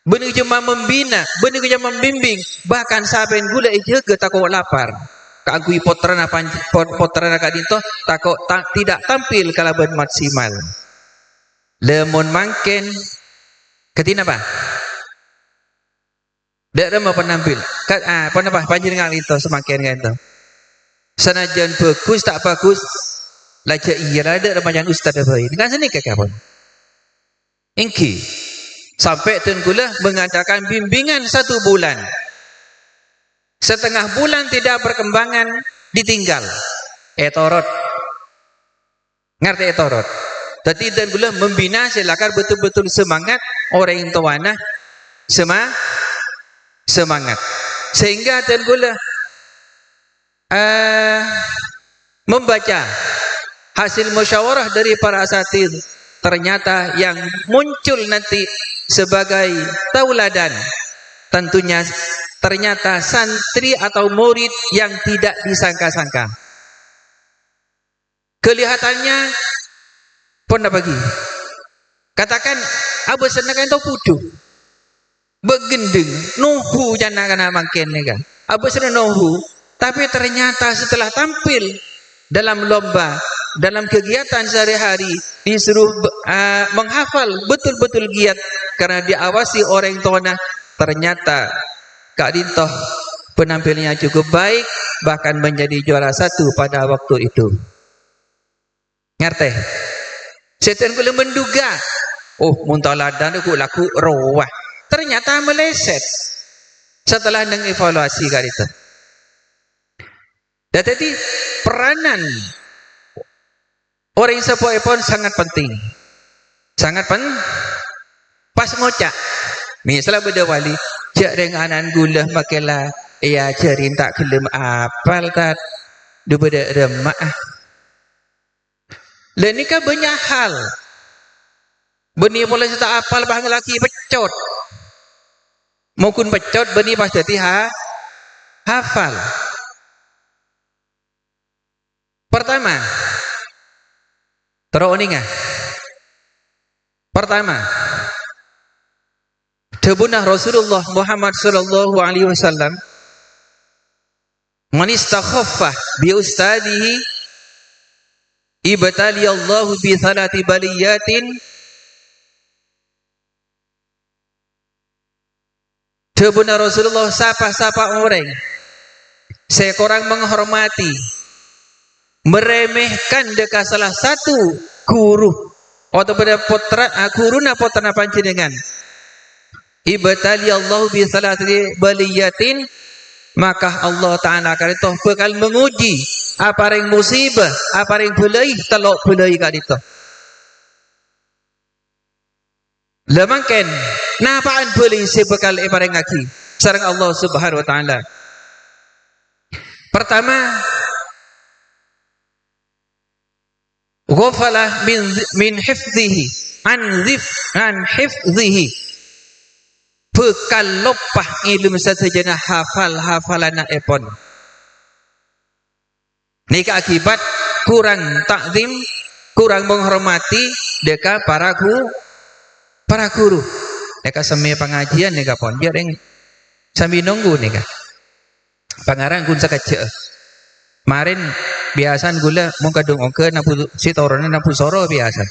beni ku cuma membina, beni ku cuma membimbing, bahkan sape gula jaga takut lapar. Kagui potrana kak dinto takut tidak tampil kalaban maksimal. Lemon mangken, ketina apa? Dak mau penampil. Penapa panjenengan itu semakin kan itu. Senajan bagus tak bagus laja iya ada remajan ustaz apa ini kan seni kakak pun ingki sampai tenggulah mengadakan bimbingan 1 bulan setengah bulan tidak berkembangan, ditinggal. Etorot. Ngerti etorot? Tadi dan gula membina, silakan betul-betul semangat orang yang tawana semangat. Sehingga dan gula membaca hasil musyawarah dari para asatid, ternyata yang muncul nanti sebagai tauladan tentunya ternyata santri atau murid yang tidak disangka-sangka. Kelihatannya pun bagi katakan abu senakan itu pudu begendeng nuhu jana kana mangken ni kan abu sena nuhu, tapi ternyata setelah tampil dalam lomba, dalam kegiatan sehari-hari disuruh menghafal betul-betul giat karena diawasi orang tuanya, ternyata Kak Dintoh penampilannya cukup baik, bahkan menjadi juara 1 pada waktu itu. Ngerti? Setan kula menduga, oh muntaladan aku laku rawah. Ternyata meleset. Setelah mengevaluasi Kak Dintoh. Dan jadi peranan orang sepuh pun sangat penting. Sangat pas ngocak. Misalnya beda wali, cak denganan gula makelah, ya cerin tak kelem apal tat, du beda remak. Dan ini kan banyak hal. Beni boleh tak apal bahang laki pecot. Mungkin pecot beni pas jadi hafal. Pertama, terus ini ngah. Pertama, tebunah Rasulullah Muhammad sallallahu alaihi wasallam man istakhaffah bi ustadihi ibtali Allah bi thalati baliyatin. Tebunah Rasulullah sapa-sapa orang seorang menghormati, meremehkan dekat salah satu guru atau pada guruna putra panjenengan, ibtali Allah bi salati baliyatin, maka Allah Ta'ala akan itu bakal menguji apa yang musibah, apa yang belai telok belai kat itu. Lemangken napaan belai sebekal ibarang lagi sareng Allah Subhanahu wa taala. Pertama, ghafala min hifdhihi an hifdhihi, bekal lopah ilmu satajana hafal-hafalan epon. Nika akibat kurang takzim, kurang menghormati deka para guru. Deka semi pengajian nika pon biar yang sambil nunggu nika. Pangarang kun sakece. Marin biasan gula mung kadung ongke nampu sitorone nampu soro biasa.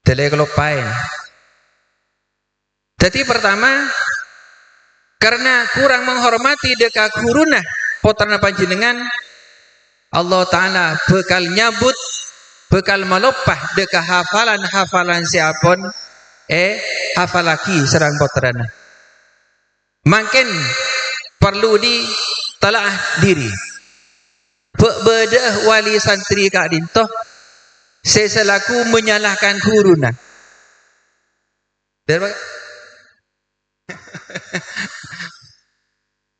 Tele kelopain. Jadi pertama, karena kurang menghormati deka guruna putra panjenengan, Allah Ta'ala bekal nyabut, bekal melopah deka hafalan siapun hafalaki serang putrana. Makin perlu ditelaah diri. Bedah wali santri Kak Dintoh seselaku menyalahkan guruna.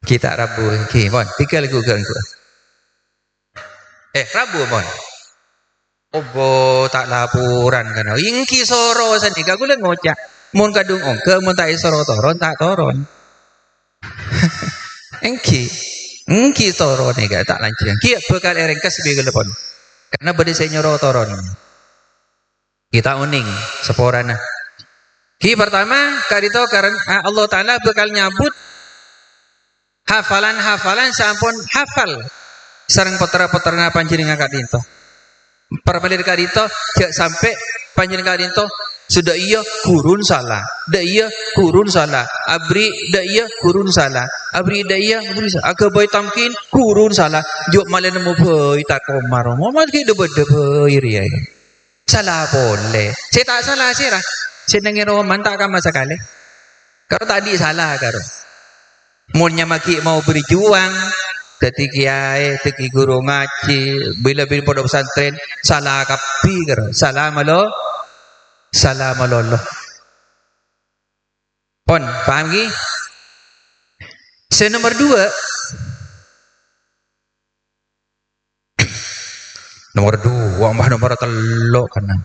Kita Rabu okay, bon, 3 lagu ke Rabu mon. Obo tak laporan kan. Ingki soro sanika kula ngocak. Mun kadung ongke mun tak soro toron tak toron. Engki toro ni gak tak lancang. Ki bekal erengkas begal pon. Karena bade senyoro toron. Kita uning seporana. Ki pertama kadito karena Allah Taala bekal nyabut hafalan sampun hafal sareng putra-putrana panjenengan Kak Dintoh. Perpalir Kak Dintoh jak sampai panjenengan Kak Dintoh sudah iya kurun salah, dah iya kurun salah, abri dah iya kurun salah, abri dah iya kurun salah, agak boy tamkin kurun salah, jok malah nemu boy tak komar, mau malah kita berdeboi riai, salah boleh, saya tak salah sih lah, senengin roman tak akan sekali. Kalau tadi salah karo. Munnya maki mau berjuang, teti kiai, teti guru ngaji, bila-bila pondok pesantren salah kapi karo. Salah malo Pon, paham ki? Nomor 2. Nomor 2, nomor 3 kana.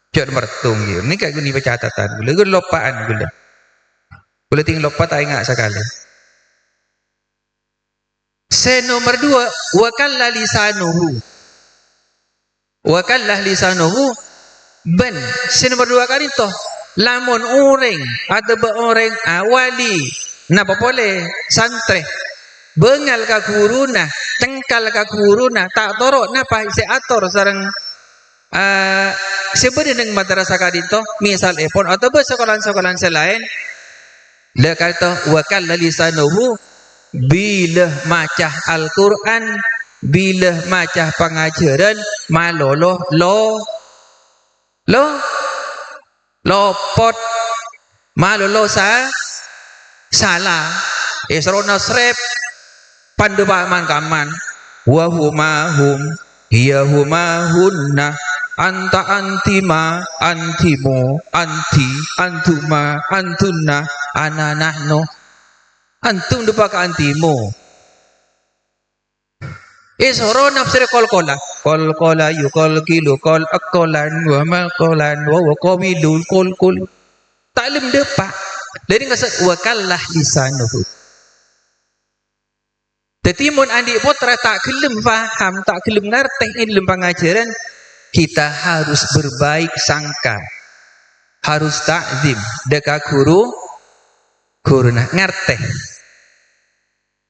Cek nomor tunggu. Ni kayak gini catatan. Gula lopaan gula. Gula tinggal lopat tak ingat sekali. Nomor 2, wakalla lisanuhu. Ben. Nomor 2 kali toh. Lamun orang atau orang awali napa boleh santre bengal ka guruna cengkal ka guruna tak torok napa isi ator sareng sebenarnya neng madrasah kadito misal pon atau sekolah-sekolah selain le kata wakal lisanuhu bila macah Al-Quran bila macah pengajaran malolo lopot malolo salah isrona srep pandu paman kaman wa huma hum hiya huma hunna anta antima antimu anti antuma antunna ana nahnu antum dupaka antimu isoro nafsir kol-kola yukol kilu kol akolan wa makolan wa qawidul kol taklim depak jadi ngasat wakallah lisanuhu tetimun adik putra tak kelem faham tak kelem ngerti ilmu pengajaran kita harus berbaik sangka harus takzim dekat guru nak ngerti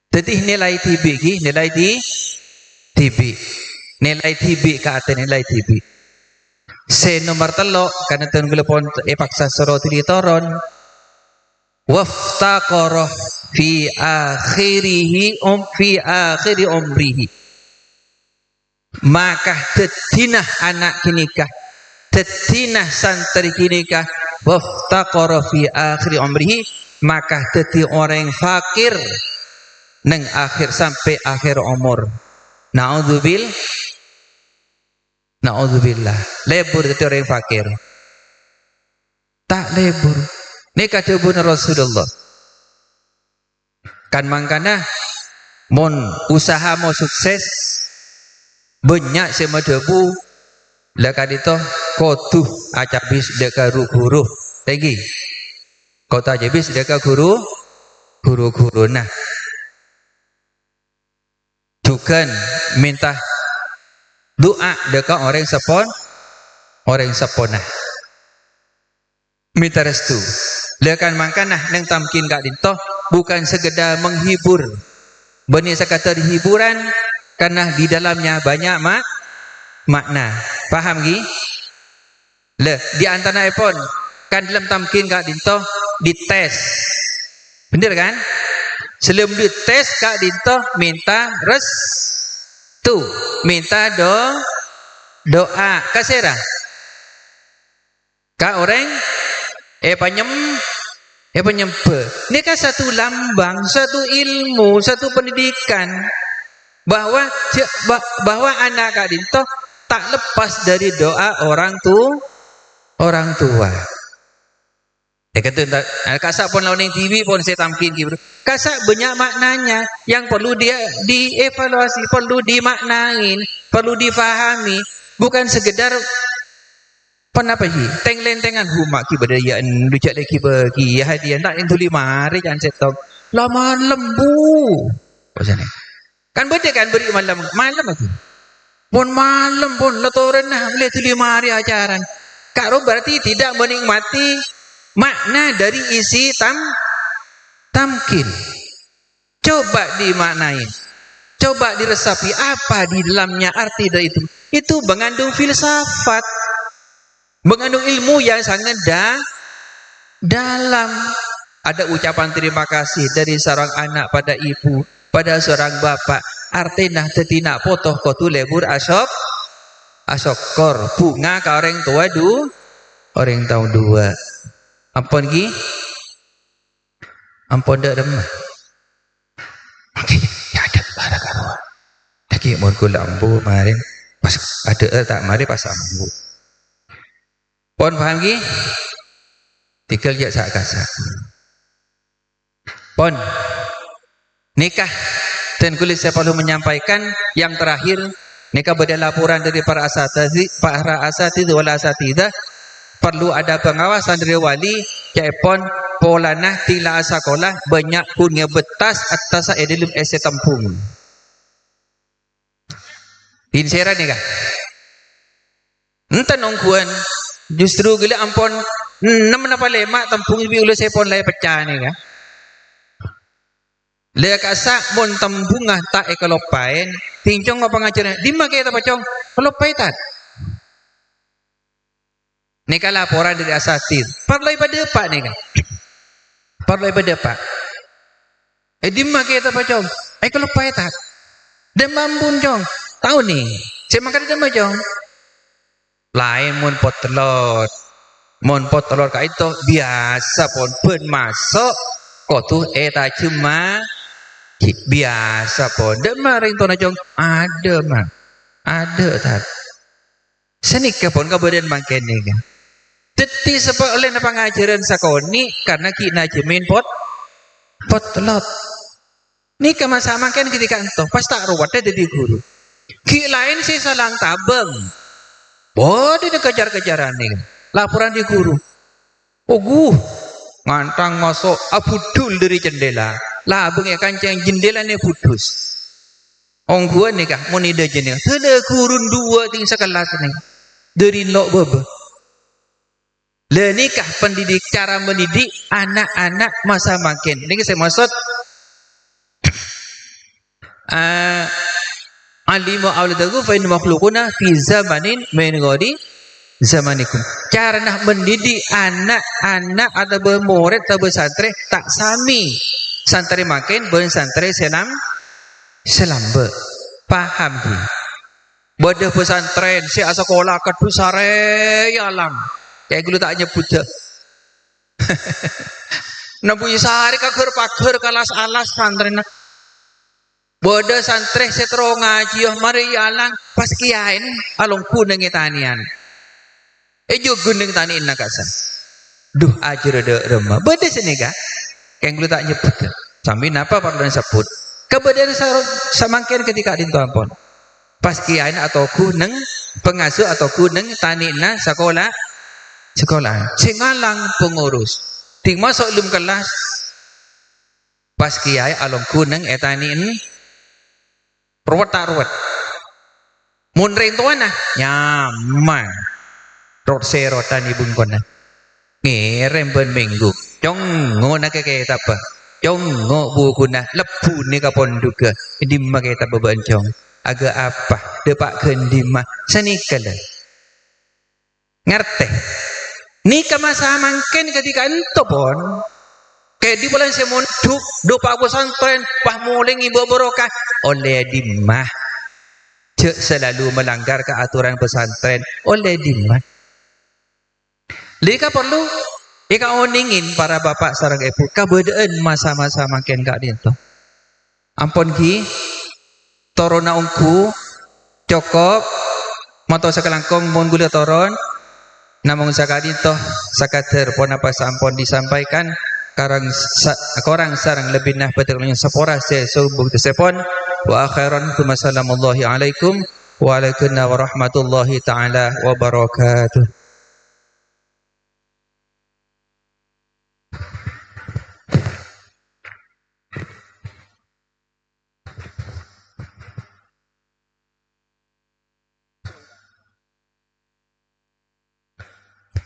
jadi nilai TB ke atas nilai TB nomor 3 karena tuan gula pon paksa sorotil toron waftaqarah fi akhiri umrihi maka tetinah anak kinikah tetinah santri kinikah waftaqarah fi akhiri umrihi maka teti orang fakir neng akhir sampai akhir umur. Na'udzubillah lebur teti orang fakir tak lebur ini kata Rasulullah kan mangkana mon usaha mau sukses banyak sama debu lakan itu kotuh acabis deka guru lagi kota acabis deka guru nah juga minta doa deka orang sepona minta restu lekan mangkana neng tamkin kak dinto bukan sekedar menghibur benih sekadar hiburan karena di dalamnya banyak makna paham gi di antara pun kan dalam tamkin kak dinto dites bener kan sebelum dites kak dinto minta restu minta doa kasera kak orang penyempe ini kan satu lambang satu ilmu satu pendidikan bahwa anak kak dinto tak lepas dari doa orang tua kata kasak pun lawan TV pun saya tamkin gitu kasak banyak maknanya yang perlu dia dievaluasi perlu dimaknain perlu difahami bukan sekedar apa sih teng-lentengan humak ki badayaan lucak lagi bagi hadiah tak yang tuli mari kan setop lama lembu pasane kan beda kan beri malam lagi pun malam pun letoran nah boleh tuli mari ajaran kak Rob berarti tidak menikmati makna dari isi tamkin coba dimaknain coba diresapi apa di dalamnya arti dari itu mengandung filsafat mengandung ilmu yang sangat dalam ada ucapan terima kasih dari seorang anak pada ibu pada seorang bapak artinya tetina potoh kotu lebur asokor bunga ke orang tua orang tahun 2 Ampun gi? Ampun dak remah. Okey, ya ada barang arwah. Lagi mun kula ambu marin pas ada tak mari pas ambu. Pon paham gi? Tikal je sak kasak. Pon nikah dan kulit saya perlu menyampaikan yang terakhir nikah berdasarkan laporan dari para asatidz wal asatidzah perlu ada pengawasan dari wali caipon polanah tila sekolah banyak punya betas atas edelum ese tempung insera nikah enten ongkuan justru gila ampon 6 tempung lebih ulah saya pon lai pecah nikah le kasak mon tembungah tak ekalopain tincong apa ngajaran di mak kita pacong kelopai tak nikah laporan dari asatid parlay pada pak nikah parlay pada pak di mak kita pacong kelopai tak demam cong tahu nih saya makan demam cong lain mon pot telur ka itu biasa pon pen masuk kok tuh eta cuma biasa pon demam ringtone jong ada mah ada tak senikah pon ka badan mangken ni kan teti sebab oleh pengajaran sakoni karena kina jemin pot telot ni ke masa mangken ketika entoh pas tak ruwatnya jadi guru ki lain si salang tabeng bodoh dia kejar-kejaran ni laporan di guru ngantang masuk abudul dari jendela lah bengi kancang jendela ni putus ongguan ni kah mau nida jendela ada kurun 2 ting sekelas ni dari lok bebe le nikah pendidik cara mendidik anak-anak masa makin ini saya maksud alimu awladaku fa in makhluquna fi zamanin min ghadi zamanikum cara nak mendidik anak-anak atau bermurid atau bersantri tak sami santri makin ben santri selambe paham ki bodoh pesantren si sekolah kedua sare ya alam kayak gulu tak nyebut dah nabu sehari kager kelas alas santren bodoh santri setro ngaji mari ya alang pas kiain alung kuneng tanian ejo guneng taniin nakasan duh ajar ada remah bodoh senika kayak gulu tak nyebut dah sambil napa perlu disebut kemudian samangkin ketika dintuampon pas kiain atau kuneng pengasuh atau kuneng tanina sekolah singalang pengurus ting masuk lum kelas pas kiai along kuneng etanin ruwet mun rintuana nyaman rot serotan ibun kona ngerem ben minggu cong ngona keke apa cong buku na lepu ni kapon duga di makai tak bebancong agak apa depak kendima senikala ngerti nikah masa mangken ketika ento pon kayak di bulan semunduk dopak pesantren pah muling ibu barokah oleh dimah cek selalu melanggar keaturan pesantren oleh dimah lika perlu ika oningin para bapak sarang ibu kabedaan masa-masa makin kak dinto ampun ki torona ungku cokop moto sekelangkong mun gula toron namung sakadinto sakater pon apa sampun disampaikan korang sarang lebih nah betul sepora sesubuk tesepon wa akhiran wassalamualaikum alaikum wa alaikumussalam warahmatullahi taala wabarakatuh.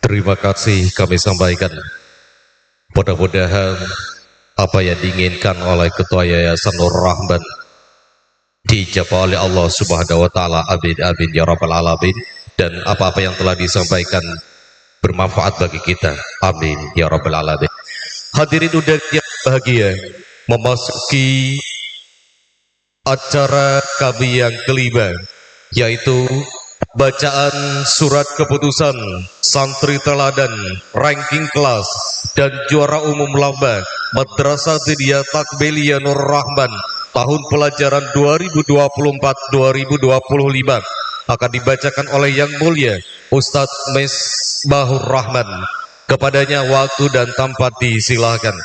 Terima kasih kami sampaikan. Mudah-mudahan apa yang diinginkan oleh Ketua Yayasan Nur Rahman dijawab oleh Allah Subhanahu wa taala. Amin amin ya rabbal alamin. Dan apa-apa yang telah disampaikan bermanfaat bagi kita. Amin ya rabbal alamin. Hadirin undangan yang bahagia, memasuki acara kami yang kelima, yaitu Bacaan surat keputusan santri teladan, ranking kelas, dan juara umum lomba Madrasah Diniyah Takbeliyah Nur Rahman tahun pelajaran 2024-2025 akan dibacakan oleh Yang Mulia Ustadz Misbahur Rahman. Kepadanya waktu dan tempat disilahkan.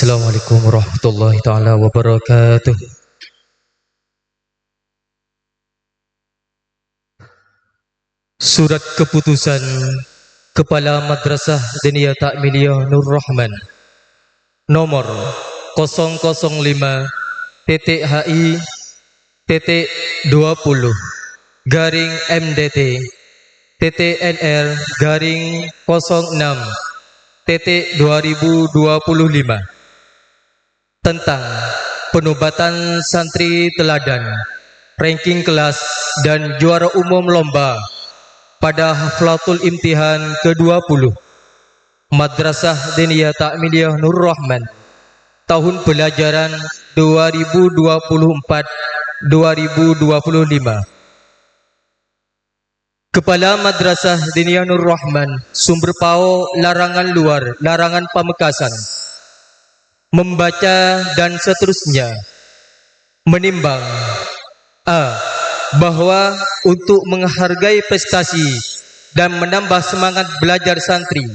Assalamualaikum warahmatullahi taala wabarakatuh. Surat keputusan Kepala Madrasah Diniyah Takmiliyah Nur Rahman nomor 000-HI-20.NDT-06-2025 tentang penobatan santri teladan, ranking kelas dan juara umum lomba pada Haflatul Imtihan ke-20 Madrasah Diniyah Takmiliyah Nur Rahman tahun pelajaran 2024-2025. Kepala Madrasah Diniyah Nur Rahman Sumber Pau Larangan Luar Larangan Pamekasan membaca dan seterusnya menimbang A. Bahwa untuk menghargai prestasi dan menambah semangat belajar santri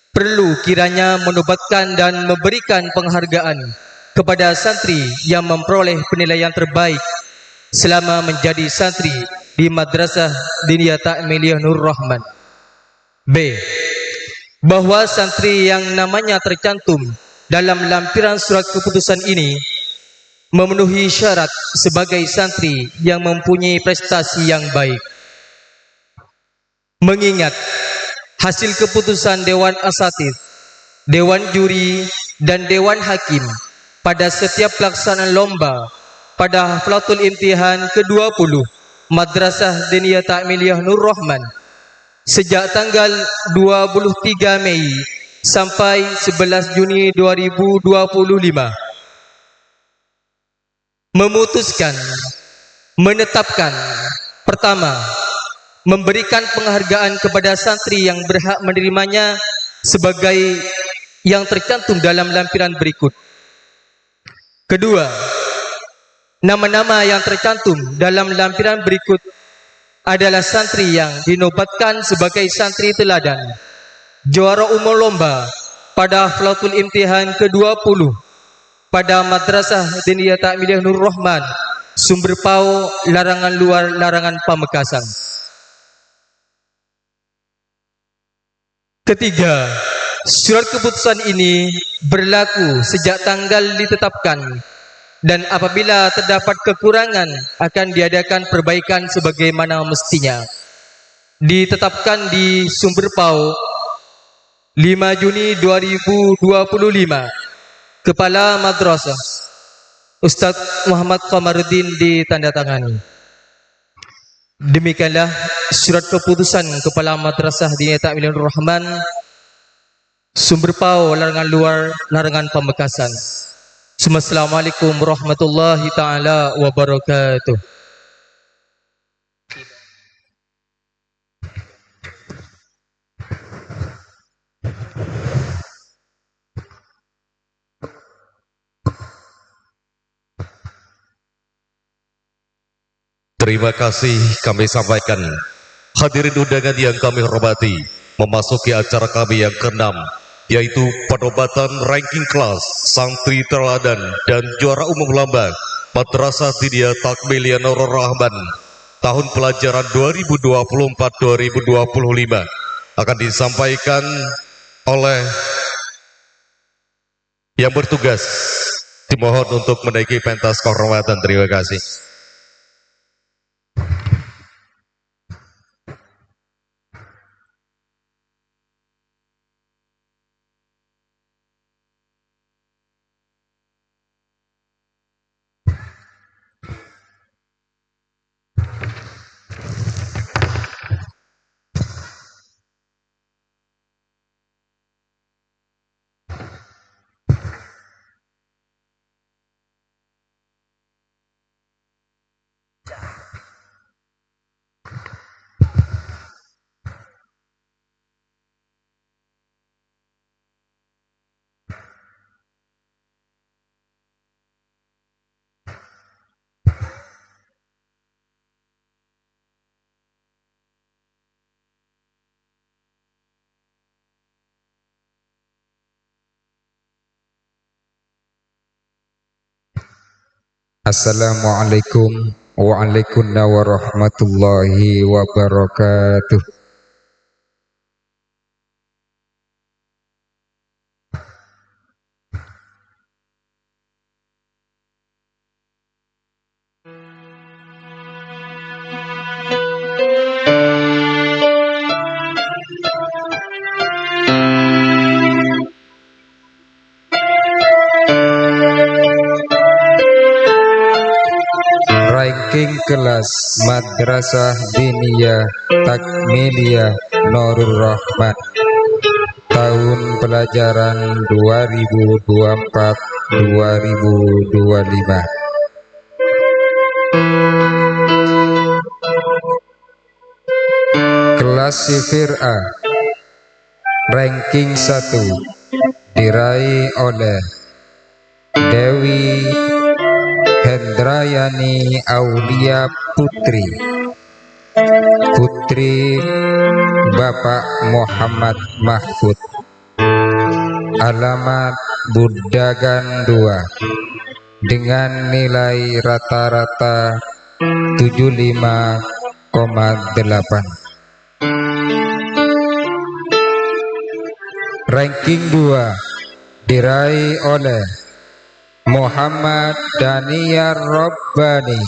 perlu kiranya menobatkan dan memberikan penghargaan kepada santri yang memperoleh penilaian terbaik selama menjadi santri di Madrasah Diniyah Takmiliyah Nur Rahman. B. Bahwa santri yang namanya tercantum dalam lampiran surat keputusan ini memenuhi syarat sebagai santri yang mempunyai prestasi yang baik. Mengingat hasil keputusan Dewan Asatidz, Dewan Juri, dan Dewan Hakim pada setiap pelaksanaan lomba pada Haflatul Imtihan ke-20 Madrasah Diniyah Takmiliyah Nur Rahman sejak tanggal 23 Mei sampai 11 Juni 2025 memutuskan menetapkan pertama, memberikan penghargaan kepada santri yang berhak menerimanya sebagai yang tercantum dalam lampiran berikut. Kedua, nama-nama yang tercantum dalam lampiran berikut adalah santri yang dinobatkan sebagai santri teladan, juara umum lomba pada Haflatul Imtihan ke-20 pada Madrasah Diniyah Takmiliyah Nur Rahman, Sumber Pau Larangan Luar Larangan Pamekasan. Ketiga, surat keputusan ini berlaku sejak tanggal ditetapkan dan apabila terdapat kekurangan akan diadakan perbaikan sebagaimana mestinya. Ditetapkan di Sumber Pau 5 Juni 2025. Kepala Madrasah Ustadz Muhammad Qamaruddin ditandatangani. Demikianlah surat keputusan Kepala Madrasah Diniyah Takmiliyah Nur Rahman Sumber Pau Larangan Luar Larangan Pamekasan. Assalamualaikum warahmatullahi taala wabarakatuh. Terima kasih kami sampaikan. Hadirin undangan yang kami hormati, memasuki acara kami yang ke-6, yaitu penobatan ranking kelas, santri teladan, dan juara umum lomba Madrasah Diniyah Takmiliyah Nur Rahman tahun pelajaran 2024-2025 akan disampaikan oleh yang bertugas. Dimohon untuk menaiki pentas kehormatan. Terima kasih. Assalamualaikum warahmatullahi wabarakatuh. Ranking kelas Madrasah Diniyah Takmiliyah Nurul Rahman tahun pelajaran 2024-2025. Kelas Sifir A ranking 1 diraih oleh Dewi Hendrayani Aulia Putri, Putri Bapak Muhammad Mahfud, alamat Budagan 2, dengan nilai rata-rata 75,8. Ranking 2 diraih oleh Muhammad Daniyar Robbani,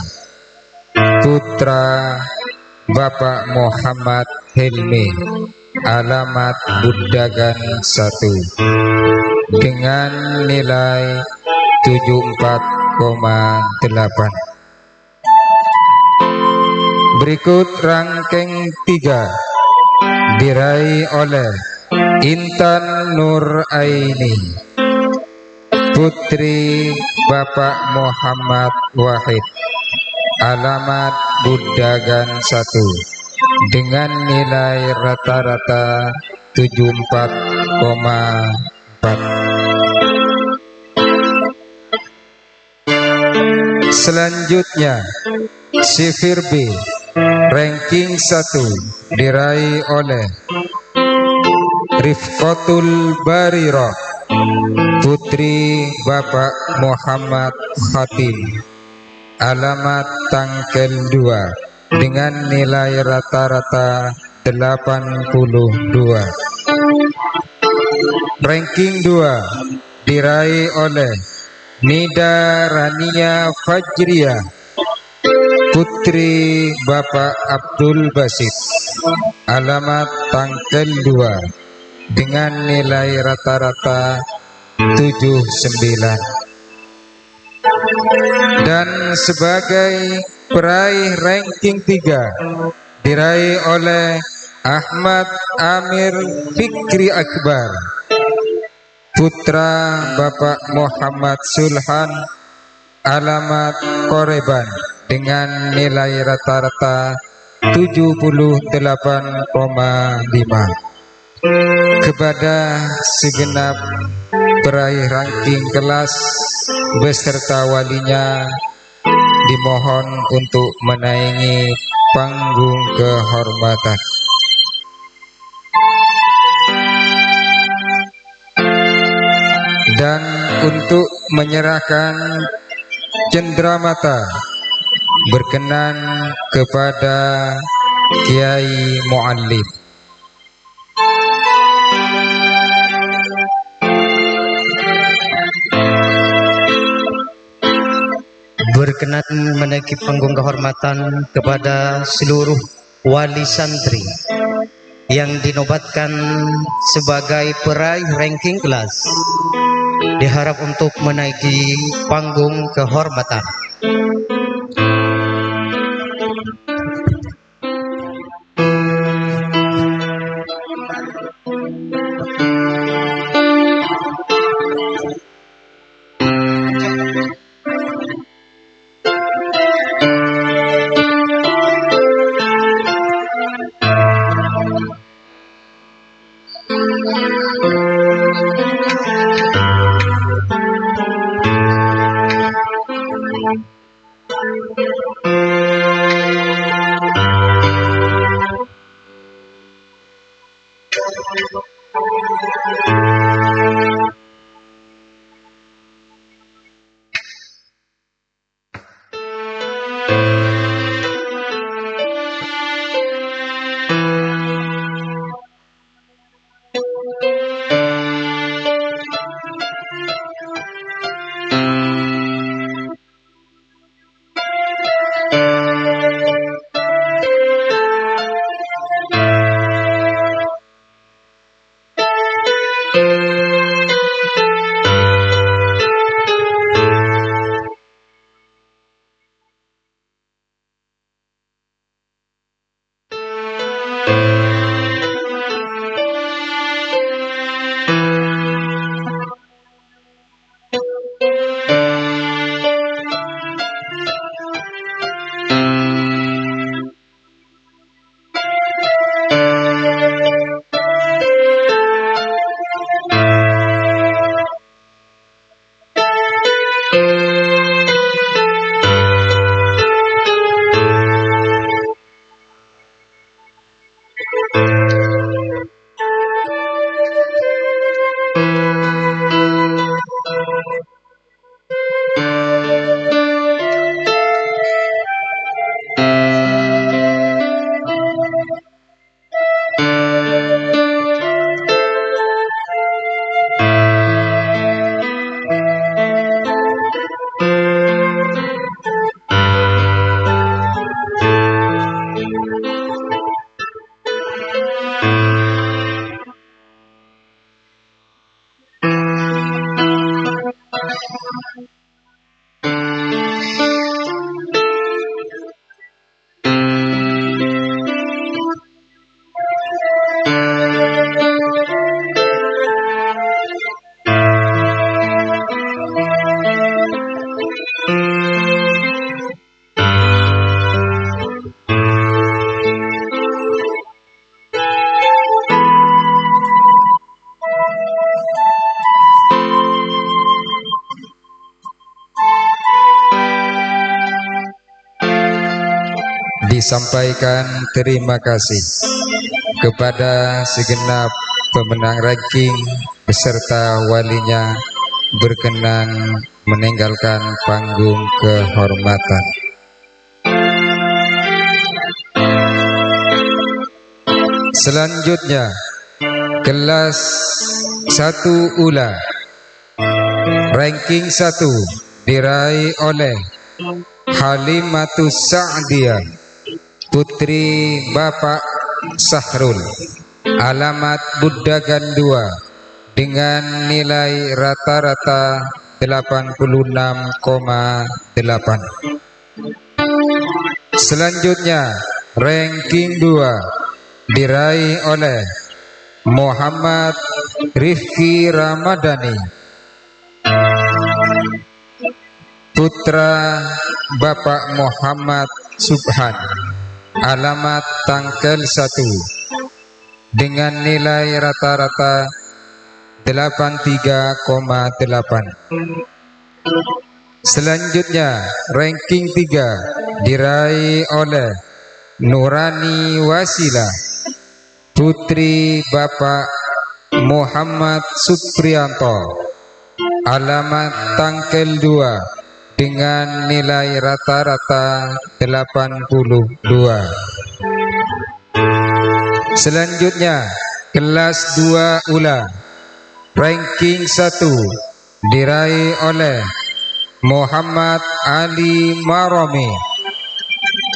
putra Bapak Muhammad Hilmi, alamat Budagan 1, dengan nilai 74,8. Berikut ranking 3 diraih oleh Intan Nur Aini, putri Bapak Muhammad Wahid, alamat Budagan 1, dengan nilai rata-rata 74,4. Selanjutnya Sifir B ranking 1 diraih oleh Rifqatul Barirah, putri Bapak Muhammad Khatim, alamat Tangkel 2, dengan nilai rata-rata 82. Ranking 2 diraih oleh Nida Rania Fajriah, putri Bapak Abdul Basit, alamat Tangkel 2, dengan nilai rata-rata 79. Dan sebagai peraih ranking 3 diraih oleh Ahmad Amir Fikri Akbar, putra Bapak Muhammad Sulhan, alamat Koreban, dengan nilai rata-rata 78,5. Kepada segenap peraih ranking kelas beserta walinya dimohon untuk menaiki panggung kehormatan. Dan untuk menyerahkan cenderamata berkenan kepada Kiai Muallim. Berkenan menaiki panggung kehormatan kepada seluruh wali santri yang dinobatkan sebagai peraih ranking kelas, diharap untuk menaiki panggung kehormatan. Disampaikan terima kasih kepada segenap pemenang ranking beserta walinya berkenan meninggalkan panggung kehormatan. Selanjutnya kelas 1 ULA ranking 1 diraih oleh Halimatus Sa'diyah Putri Bapak Sahrul, alamat Budagan 2 dengan nilai rata-rata 86,8. Selanjutnya ranking 2 diraih oleh Muhammad Rifki Ramadhani Putra Bapak Muhammad Subhan, alamat Tangkel 1 dengan nilai rata-rata 83,8. Selanjutnya ranking 3 diraih oleh Nurani Wasila Putri Bapak Muhammad Supriyanto, alamat Tangkel 2 dengan nilai rata-rata 82. Selanjutnya kelas 2 ULA ranking 1 diraih oleh Muhammad Ali Maromi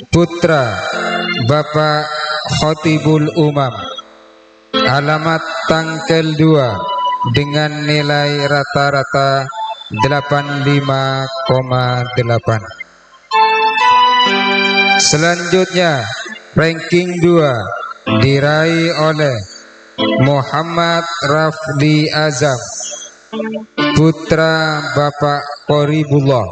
Putra Bapak Khotibul Umam, alamat Tangkel 2 dengan nilai rata-rata 85,8. Selanjutnya ranking 2 diraih oleh Muhammad Rafli Azam Putra Bapak Qoribullah,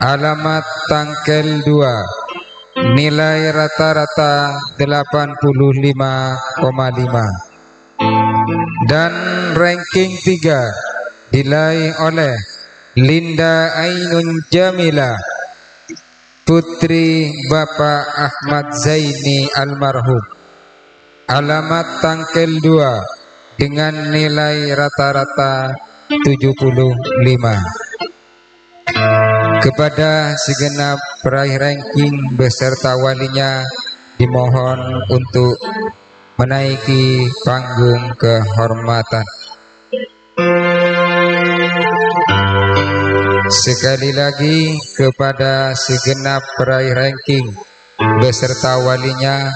alamat Tangkel 2 nilai rata-rata 85,5. Dan ranking 3 diraih oleh Linda Ainun Jamila Putri Bapak Ahmad Zaini Almarhum, alamat Tangkel 2 dengan nilai rata-rata 75. Kepada segenap peraih ranking beserta walinya dimohon untuk menaiki panggung kehormatan. Sekali lagi kepada segenap peraih ranking beserta walinya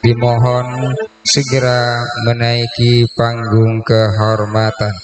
dimohon segera menaiki panggung kehormatan.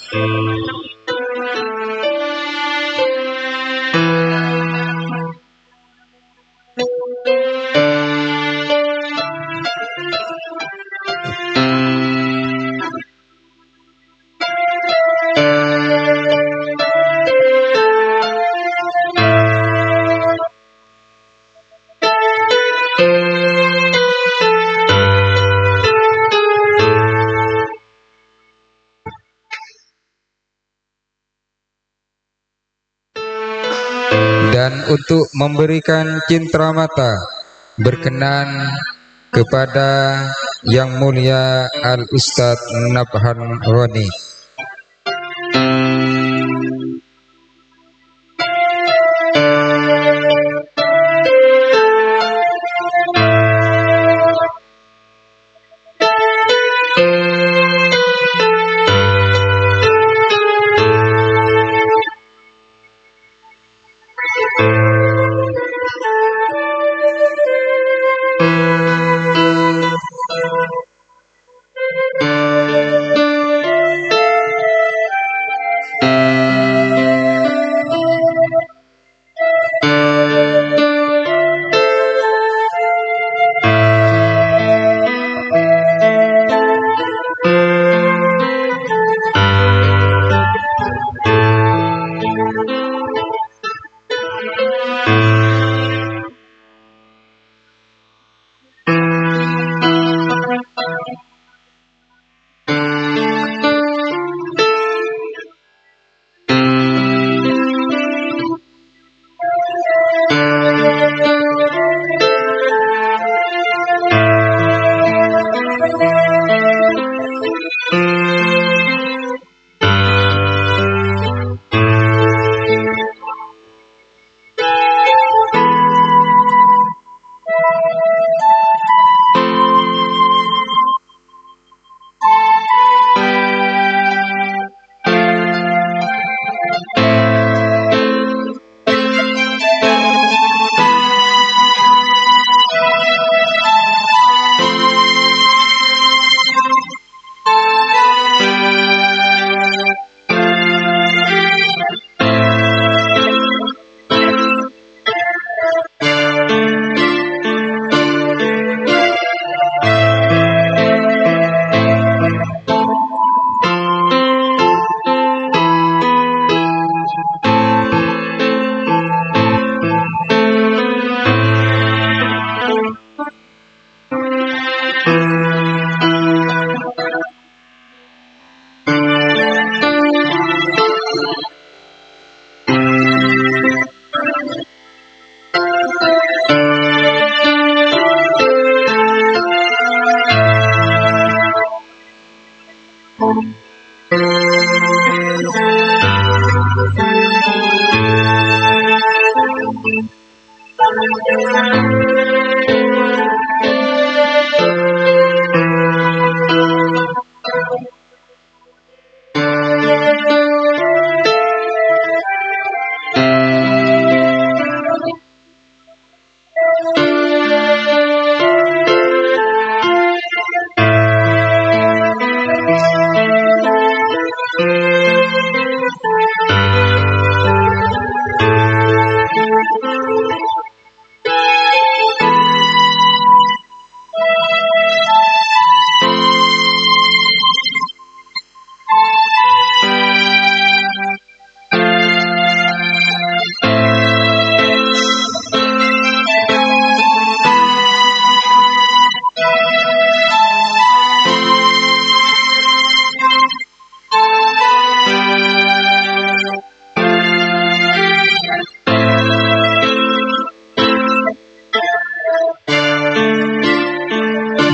Dan untuk memberikan cindera mata berkenan kepada Yang Mulia Al-Ustadz Nabhan Ghani.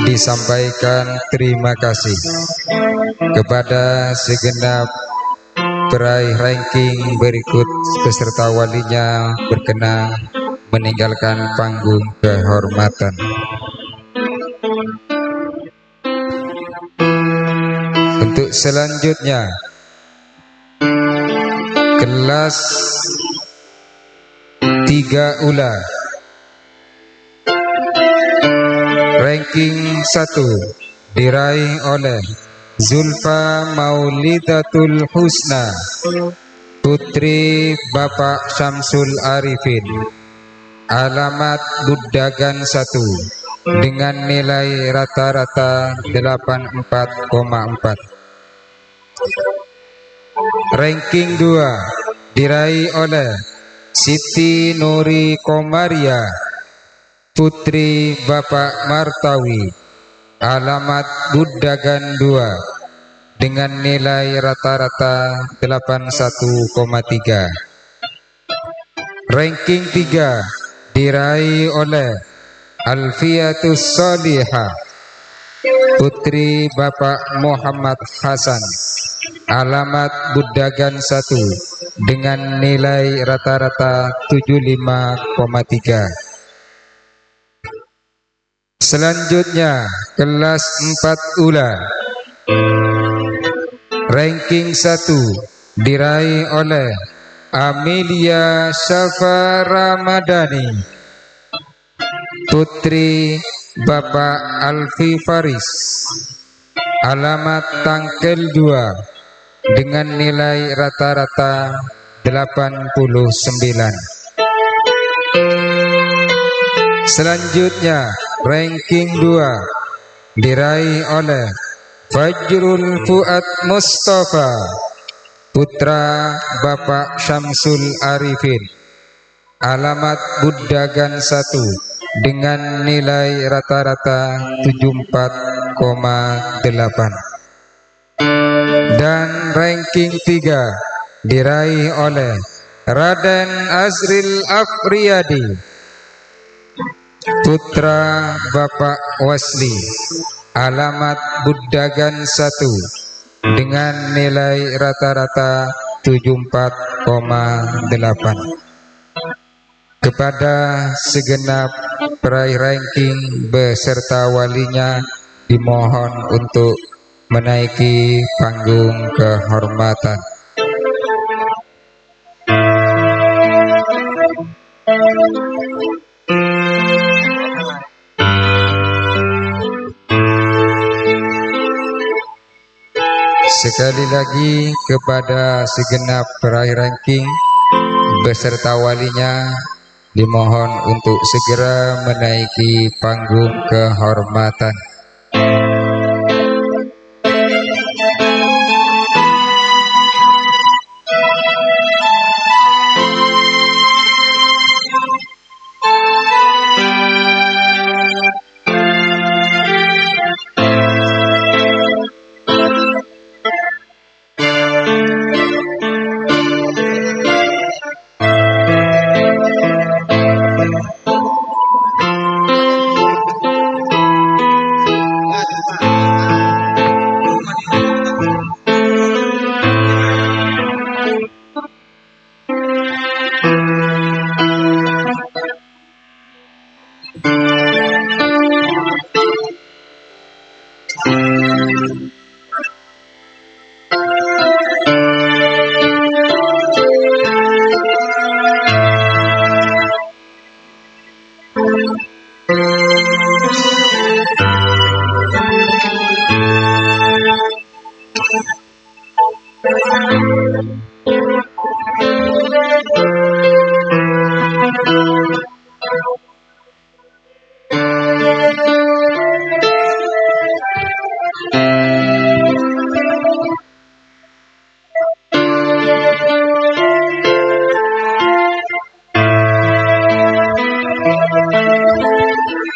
Disampaikan terima kasih kepada segenap peraih ranking berikut peserta walinya berkenan meninggalkan panggung kehormatan. Untuk selanjutnya, kelas 3 ULA ranking 1 diraih oleh Zulfa Maulidatul Husna, putri Bapak Syamsul Arifin, alamat Budagan 1, dengan nilai rata-rata 84,4. Ranking 2 diraih oleh Siti Nuri Komaria, putri Bapak Martawi, alamat Budagan 2, dengan nilai rata-rata 81,3. Ranking 3 diraih oleh Alfiatus Solihah, putri Bapak Muhammad Hasan, alamat Budagan 1, dengan nilai rata-rata 75,3. Selanjutnya, kelas 4 ULA ranking 1 diraih oleh Amelia Syafa Ramadhani, putri Bapak Alfi Faris, alamat Tangkel 2, dengan nilai rata-rata 89. Selanjutnya, ranking 2 diraih oleh Fajrul Fuad Mustafa, putra Bapak Syamsul Arifin, alamat Budagan 1, dengan nilai rata-rata 74,8. Dan ranking 3 diraih oleh Raden Azril Afriyadi, putra Bapak Wasli, alamat Budagan 1, dengan nilai rata-rata 74,8. Kepada segenap peraih ranking beserta walinya dimohon untuk menaiki panggung kehormatan. Sekali lagi kepada segenap peraih ranking beserta walinya dimohon untuk segera menaiki panggung kehormatan.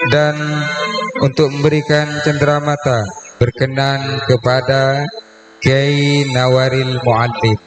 Dan untuk memberikan cenderamata berkenan kepada Kiai Nawaril Mu'allim.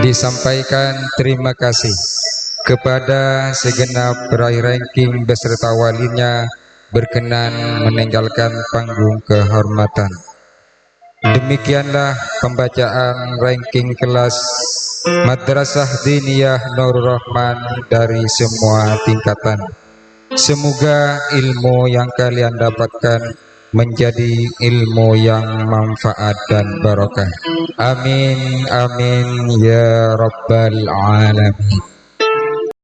Disampaikan terima kasih kepada segenap peraih ranking beserta walinya berkenan meninggalkan panggung kehormatan. Demikianlah pembacaan ranking kelas Madrasah Diniyah Nurul Rahman dari semua tingkatan. Semoga ilmu yang kalian dapatkan menjadi ilmu yang manfaat dan barokah. Amin amin ya rabbal alamin.